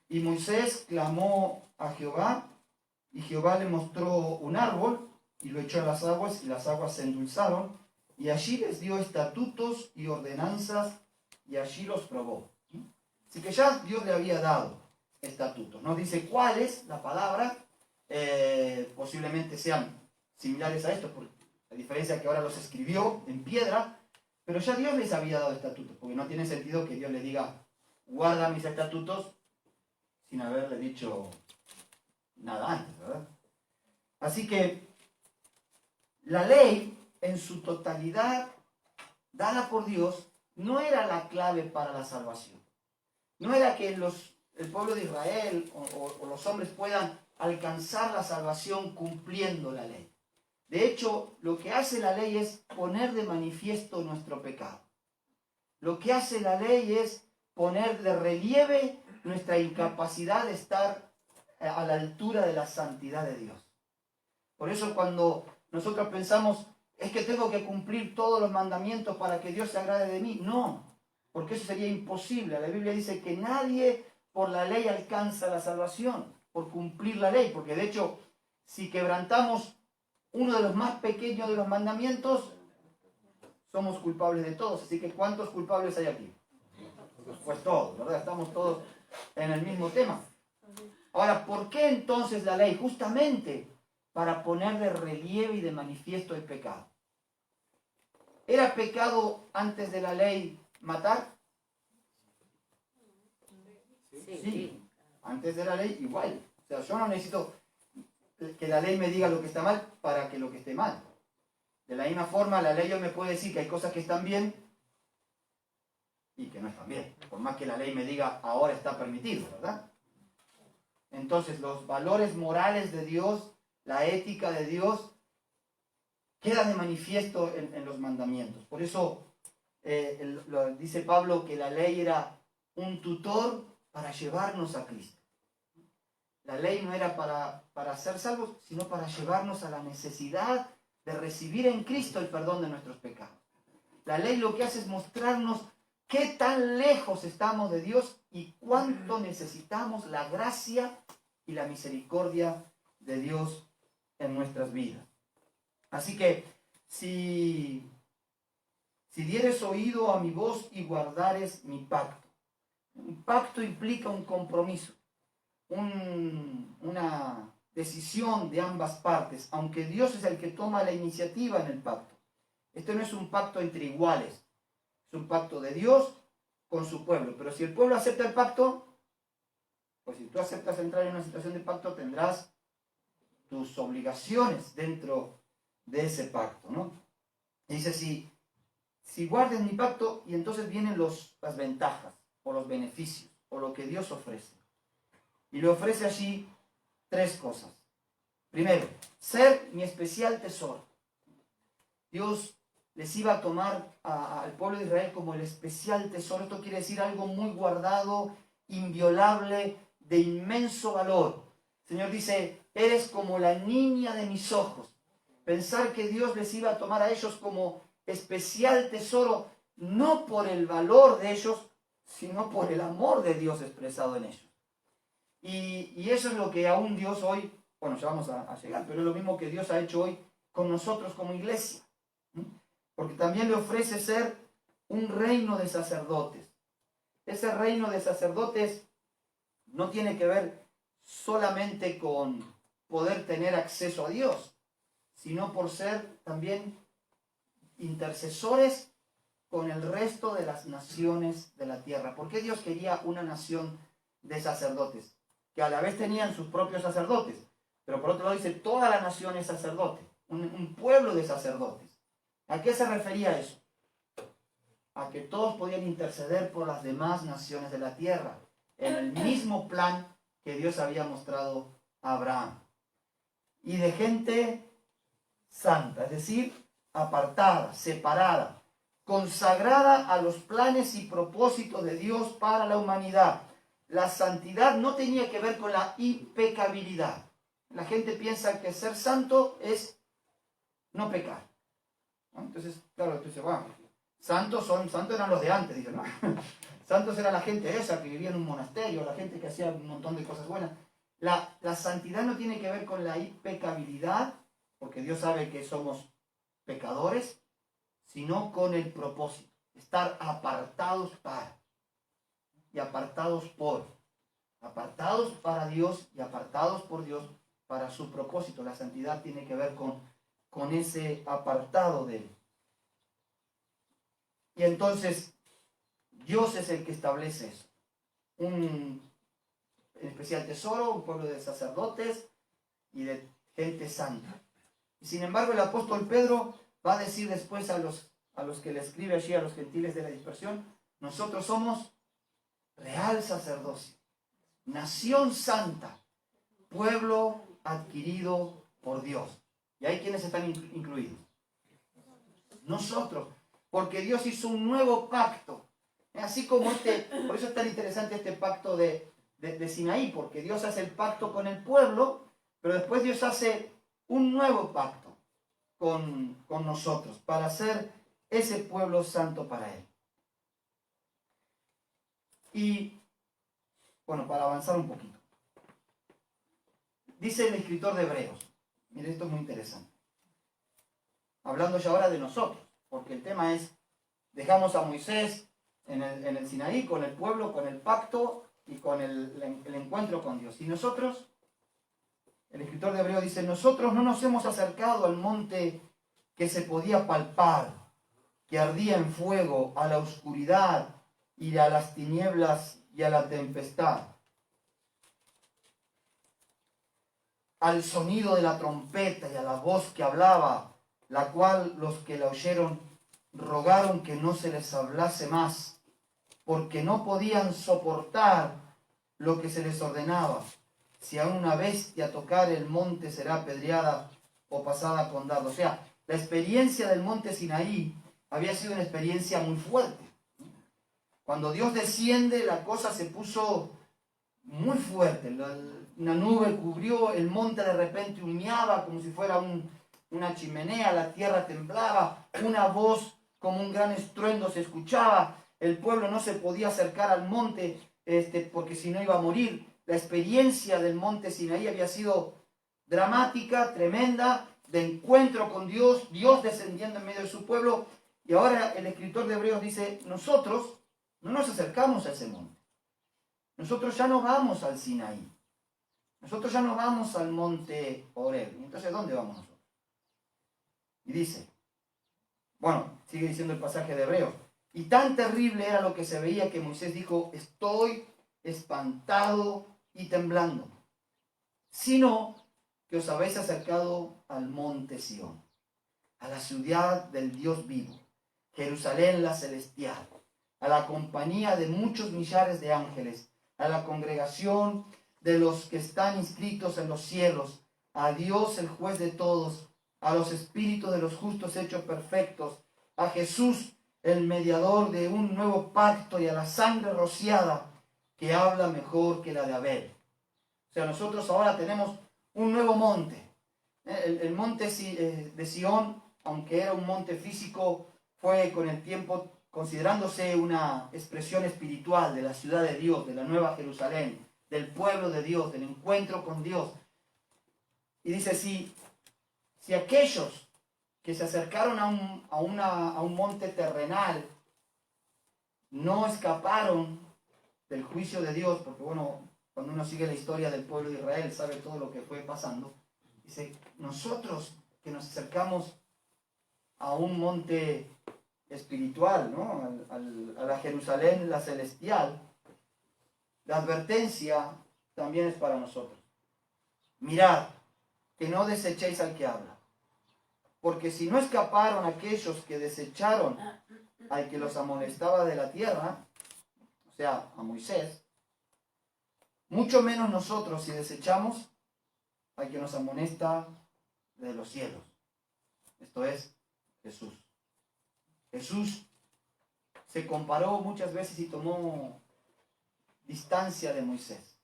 y Moisés clamó a Jehová, y Jehová le mostró un árbol, y lo echó a las aguas, y las aguas se endulzaron, y allí les dio estatutos y ordenanzas, y allí los probó. Así que ya Dios le había dado estatutos. No dice cuáles, la palabra, posiblemente sean similares a esto, por la diferencia que ahora los escribió en piedra, pero ya Dios les había dado estatutos, porque no tiene sentido que Dios le diga, guarda mis estatutos, sin haberle dicho nada antes, ¿verdad? Así que la ley en su totalidad, dada por Dios, no era la clave para la salvación. No era que el pueblo de Israel o los hombres puedan alcanzar la salvación cumpliendo la ley. De hecho, lo que hace la ley es poner de manifiesto nuestro pecado. Lo que hace la ley es poner de relieve nuestra incapacidad de estar a la altura de la santidad de Dios. Por eso cuando nosotros pensamos, es que tengo que cumplir todos los mandamientos para que Dios se agrade de mí. No, porque eso sería imposible. La Biblia dice que nadie por la ley alcanza la salvación, por cumplir la ley. Porque de hecho, si quebrantamos uno de los más pequeños de los mandamientos, somos culpables de todos. Así que ¿cuántos culpables hay aquí? Pues todos, ¿verdad? Estamos todos en el mismo tema. Ahora, ¿por qué entonces la ley? Justamente para poner de relieve y de manifiesto el pecado. ¿Era pecado antes de la ley matar? Sí. Antes de la ley igual. O sea, yo no necesito que la ley me diga lo que está mal para que lo que esté mal. De la misma forma, la ley me puede decir que hay cosas que están bien y que no están bien. Por más que la ley me diga ahora está permitido, ¿verdad? Entonces, los valores morales de Dios, la ética de Dios, queda de manifiesto en los mandamientos. Por eso dice Pablo que la ley era un tutor para llevarnos a Cristo. La ley no era para ser salvos, sino para llevarnos a la necesidad de recibir en Cristo el perdón de nuestros pecados. La ley lo que hace es mostrarnos qué tan lejos estamos de Dios y cuánto necesitamos la gracia y la misericordia de Dios en nuestras vidas. Así que si dieres oído a mi voz y guardares mi pacto. Un pacto implica un compromiso, una decisión de ambas partes, aunque Dios es el que toma la iniciativa en el pacto. Este no es un pacto entre iguales, es un pacto de Dios con su pueblo. Pero si el pueblo acepta el pacto, pues si tú aceptas entrar en una situación de pacto, tendrás tus obligaciones dentro de ese pacto, ¿no? Y dice, si guardes mi pacto, y entonces vienen las ventajas, o los beneficios, o lo que Dios ofrece. Y le ofrece allí 3 cosas. Primero, ser mi especial tesoro. Dios les iba a tomar al pueblo de Israel como el especial tesoro. Esto quiere decir algo muy guardado, inviolable, de inmenso valor. El Señor dice, eres como la niña de mis ojos. Pensar que Dios les iba a tomar a ellos como especial tesoro, no por el valor de ellos, sino por el amor de Dios expresado en ellos. Y eso es lo que aún Dios hoy, bueno, ya vamos a llegar, pero es lo mismo que Dios ha hecho hoy con nosotros como iglesia. Porque también le ofrece ser un reino de sacerdotes. Ese reino de sacerdotes no tiene que ver solamente con poder tener acceso a Dios, sino por ser también intercesores con el resto de las naciones de la tierra. ¿Por qué Dios quería una nación de sacerdotes? Que a la vez tenían sus propios sacerdotes, pero por otro lado dice, toda la nación es sacerdote, un pueblo de sacerdotes. ¿A qué se refería eso? A que todos podían interceder por las demás naciones de la tierra, en el mismo plan que Dios había mostrado a Abraham. Y de gente santa, es decir, apartada, separada, consagrada a los planes y propósitos de Dios para la humanidad. La santidad no tenía que ver con la impecabilidad. La gente piensa que ser santo es no pecar, ¿no? Entonces, claro, tú dices, bueno, santos eran los de antes, dicen, ¿no? Santos era la gente esa que vivía en un monasterio, la gente que hacía un montón de cosas buenas. La santidad no tiene que ver con la impecabilidad, porque Dios sabe que somos pecadores, sino con el propósito, estar apartados para, y apartados por, apartados para Dios y apartados por Dios para su propósito. La santidad tiene que ver con ese apartado de Él. Y entonces, Dios es el que establece eso. Un especial tesoro, un pueblo de sacerdotes y de gente santa. Y sin embargo, el apóstol Pedro va a decir después a los que le escribe allí, a los gentiles de la dispersión, nosotros somos real sacerdocio, nación santa, pueblo adquirido por Dios. ¿Y ahí quiénes están incluidos? Nosotros, porque Dios hizo un nuevo pacto. Así como por eso es tan interesante este pacto de Sinaí, porque Dios hace el pacto con el pueblo, pero después Dios hace un nuevo pacto con nosotros, para ser ese pueblo santo para Él. Y, bueno, para avanzar un poquito. Dice el escritor de Hebreos, mire, esto es muy interesante. Hablando ya ahora de nosotros, porque el tema es, dejamos a Moisés en el Sinaí, con el pueblo, con el pacto y con el encuentro con Dios. Y nosotros, el escritor de Hebreos dice, nosotros no nos hemos acercado al monte que se podía palpar, que ardía en fuego, a la oscuridad y a las tinieblas y a la tempestad, al sonido de la trompeta y a la voz que hablaba, la cual los que la oyeron rogaron que no se les hablase más, porque no podían soportar lo que se les ordenaba. Si a una bestia tocar el monte será apedreada o pasada con dardo. O sea, la experiencia del monte Sinaí había sido una experiencia muy fuerte. Cuando Dios desciende, la cosa se puso muy fuerte. Una nube cubrió el monte, de repente humeaba como si fuera una chimenea, la tierra temblaba, una voz como un gran estruendo se escuchaba, el pueblo no se podía acercar al monte porque si no iba a morir. La experiencia del monte Sinaí había sido dramática, tremenda, de encuentro con Dios, Dios descendiendo en medio de su pueblo. Y ahora el escritor de Hebreos dice, nosotros no nos acercamos a ese monte. Nosotros ya no vamos al Sinaí. nosotros ya no vamos al monte Horeb. Entonces, ¿dónde vamos nosotros? Y dice, bueno, sigue diciendo el pasaje de Hebreos, y tan terrible era lo que se veía que Moisés dijo, estoy espantado y temblando, sino que os habéis acercado al monte Sión, a la ciudad del Dios vivo, Jerusalén la celestial, a la compañía de muchos millares de ángeles, a la congregación de los que están inscritos en los cielos, a Dios el juez de todos, a los espíritus de los justos hechos perfectos, a Jesús el mediador de un nuevo pacto y a la sangre rociada que habla mejor que la de Abel. O sea, nosotros ahora tenemos un nuevo monte. El monte de Sión, aunque era un monte físico, fue con el tiempo considerándose una expresión espiritual de la ciudad de Dios, de la Nueva Jerusalén, del pueblo de Dios, del encuentro con Dios. Y dice, si aquellos que se acercaron a un monte terrenal no escaparon del juicio de Dios, porque bueno, cuando uno sigue la historia del pueblo de Israel, sabe todo lo que fue pasando. Dice, nosotros que nos acercamos a un monte espiritual, ¿no? A la Jerusalén, la celestial, la advertencia también es para nosotros. Mirad, que no desechéis al que habla. Porque si no escaparon aquellos que desecharon al que los amonestaba de la tierra, o sea, a Moisés, mucho menos nosotros si desechamos al que nos amonesta de los cielos. Esto es Jesús. Jesús se comparó muchas veces y tomó distancia de Moisés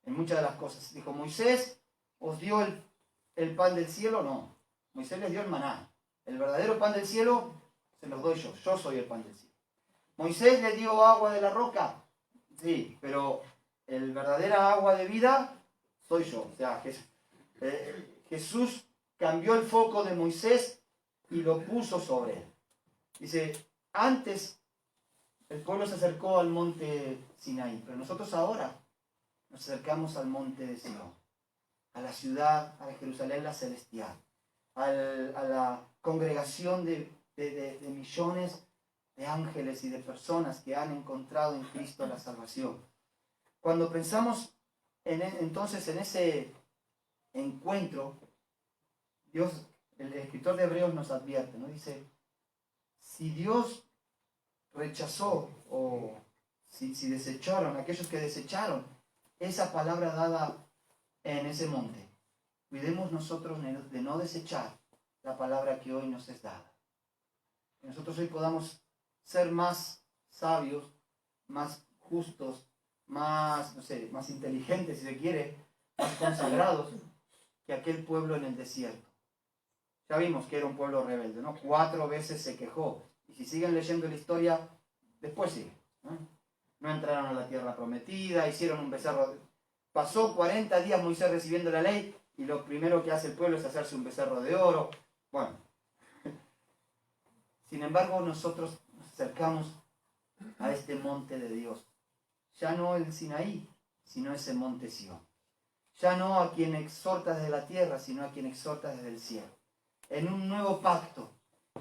en muchas de las cosas. Dijo, Moisés os dio el pan del cielo, no. Moisés les dio el maná. El verdadero pan del cielo se los doy yo. Yo soy el pan del cielo. Moisés les dio agua de la roca. Sí, pero el verdadera agua de vida soy yo. O sea, Jesús cambió el foco de Moisés y lo puso sobre él. Dice, antes el pueblo se acercó al monte Sinaí, pero nosotros ahora nos acercamos al monte de Sion, a la ciudad, a la Jerusalén la celestial, a la congregación de millones de ángeles y de personas que han encontrado en Cristo la salvación. Cuando pensamos entonces en ese encuentro, Dios, el escritor de Hebreos nos advierte, ¿no? Dice, si Dios rechazó o si desecharon, aquellos que desecharon esa palabra dada en ese monte, cuidemos nosotros de no desechar la palabra que hoy nos es dada. Que nosotros hoy podamos ser más sabios, más justos, más, no sé, más inteligentes si se quiere, más consagrados que aquel pueblo en el desierto. Ya vimos que era un pueblo rebelde, ¿no? 4 veces se quejó. Y si siguen leyendo la historia, después sigue, ¿no? No entraron a la tierra prometida, hicieron un becerro. Pasó 40 días Moisés recibiendo la ley y lo primero que hace el pueblo es hacerse un becerro de oro. Bueno. Sin embargo, nosotros nos acercamos a este monte de Dios. Ya no el Sinaí, sino ese monte Sión. Ya no a quien exhorta desde la tierra, sino a quien exhorta desde el cielo. En un nuevo pacto.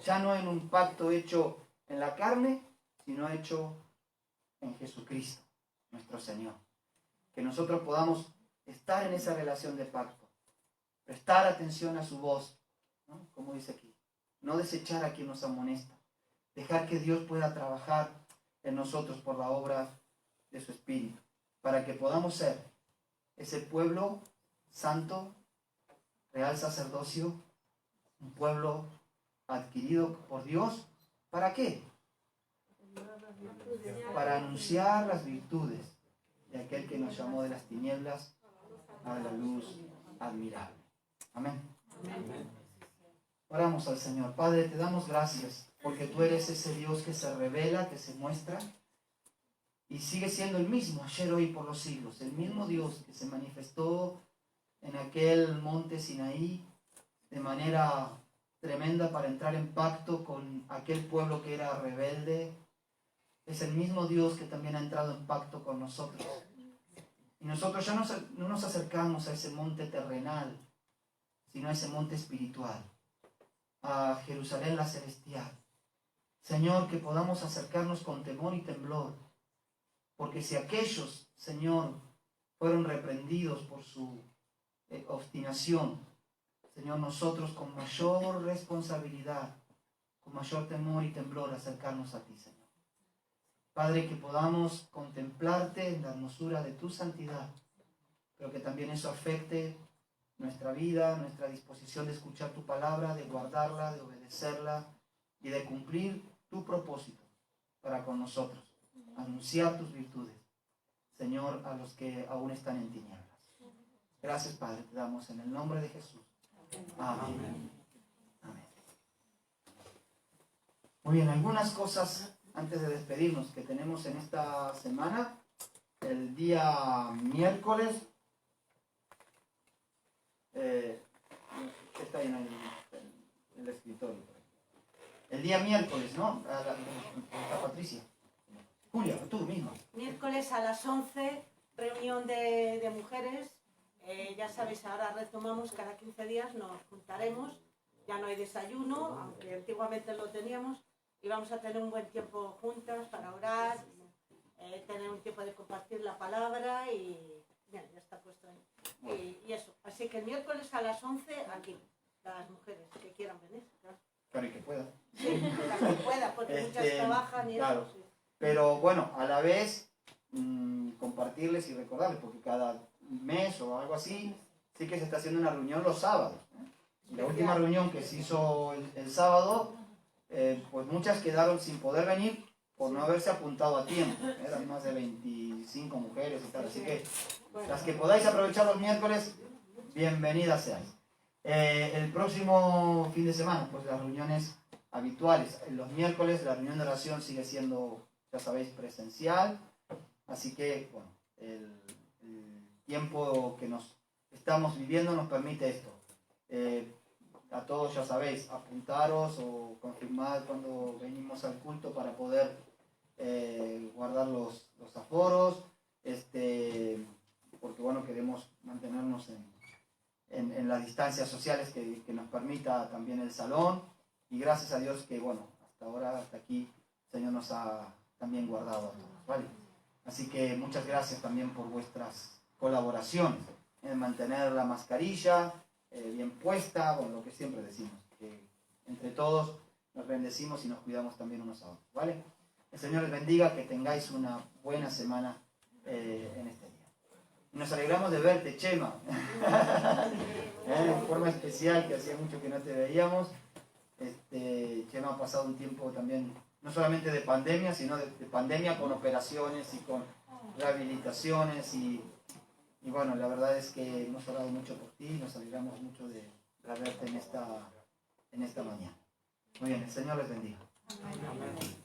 Ya no en un pacto hecho en la carne, sino hecho en Jesucristo, nuestro Señor. Que nosotros podamos estar en esa relación de pacto, prestar atención a su voz, ¿no? Como dice aquí, no desechar a quien nos amonesta, dejar que Dios pueda trabajar en nosotros por la obra de su Espíritu, para que podamos ser ese pueblo santo, real sacerdocio, un pueblo adquirido por Dios. ¿Para qué? Para anunciar las virtudes de aquel que nos llamó de las tinieblas a la luz admirable. Amén. Oramos al Señor. Padre, te damos gracias porque tú eres ese Dios que se revela, que se muestra y sigue siendo el mismo ayer, hoy, por los siglos. El mismo Dios que se manifestó en aquel monte Sinaí de manera tremenda para entrar en pacto con aquel pueblo que era rebelde. Es el mismo Dios que también ha entrado en pacto con nosotros. Y nosotros ya no nos acercamos a ese monte terrenal, sino a ese monte espiritual, a Jerusalén la celestial. Señor, que podamos acercarnos con temor y temblor, porque si aquellos, Señor, fueron reprendidos por su obstinación, Señor, nosotros con mayor responsabilidad, con mayor temor y temblor acercarnos a ti, Señor. Padre, que podamos contemplarte en la hermosura de tu santidad, pero que también eso afecte nuestra vida, nuestra disposición de escuchar tu palabra, de guardarla, de obedecerla y de cumplir tu propósito para con nosotros, anunciar tus virtudes, Señor, a los que aún están en tinieblas. Gracias, Padre, te damos en el nombre de Jesús. Amén. Amén. Muy bien, algunas cosas antes de despedirnos que tenemos en esta semana. El día miércoles, está ahí en el escritorio. El día miércoles, ¿no? Está Patricia. Julia, tú misma. Miércoles a las 11, reunión de mujeres. Ya sabéis, ahora retomamos cada 15 días, nos juntaremos. Ya no hay desayuno, aunque antiguamente lo teníamos. Y vamos a tener un buen tiempo juntas para orar, tener un tiempo de compartir la palabra y bien, ya está puesto ahí. Y eso. Así que el miércoles a las 11 aquí, las mujeres que quieran venir. Claro, y que pueda. Sí, las que pueda, porque muchas trabajan y claro. eso. Sí. Pero bueno, a la vez compartirles y recordarles, porque cada mes o algo así, sí que se está haciendo una reunión los sábados. Y la última reunión que se hizo el sábado, pues muchas quedaron sin poder venir por no haberse apuntado a tiempo. Eran más de 25 mujeres y tal, así que las que podáis aprovechar los miércoles, bienvenidas seáis. El próximo fin de semana, pues las reuniones habituales. Los miércoles la reunión de oración sigue siendo, ya sabéis, presencial. Así que, bueno, el tiempo que nos estamos viviendo nos permite esto. A todos, ya sabéis, apuntaros o confirmar cuando venimos al culto para poder guardar los aforos, porque bueno, queremos mantenernos en las distancias sociales que nos permita también el salón, y gracias a Dios que bueno, hasta ahora, hasta aquí, el Señor nos ha también guardado a todos, ¿vale? Así que muchas gracias también por vuestras colaboraciones en mantener la mascarilla bien puesta, bueno, lo que siempre decimos, que entre todos nos bendecimos y nos cuidamos también unos a otros, ¿vale? El Señor les bendiga, que tengáis una buena semana en este día. Nos alegramos de verte, Chema, de forma especial, que hacía mucho que no te veíamos. Chema ha pasado un tiempo también, no solamente de pandemia, sino de pandemia con operaciones y con rehabilitaciones y bueno, la verdad es que hemos orado mucho por ti y nos alegramos mucho de verte en esta mañana. Muy bien, el Señor les bendiga. Amén.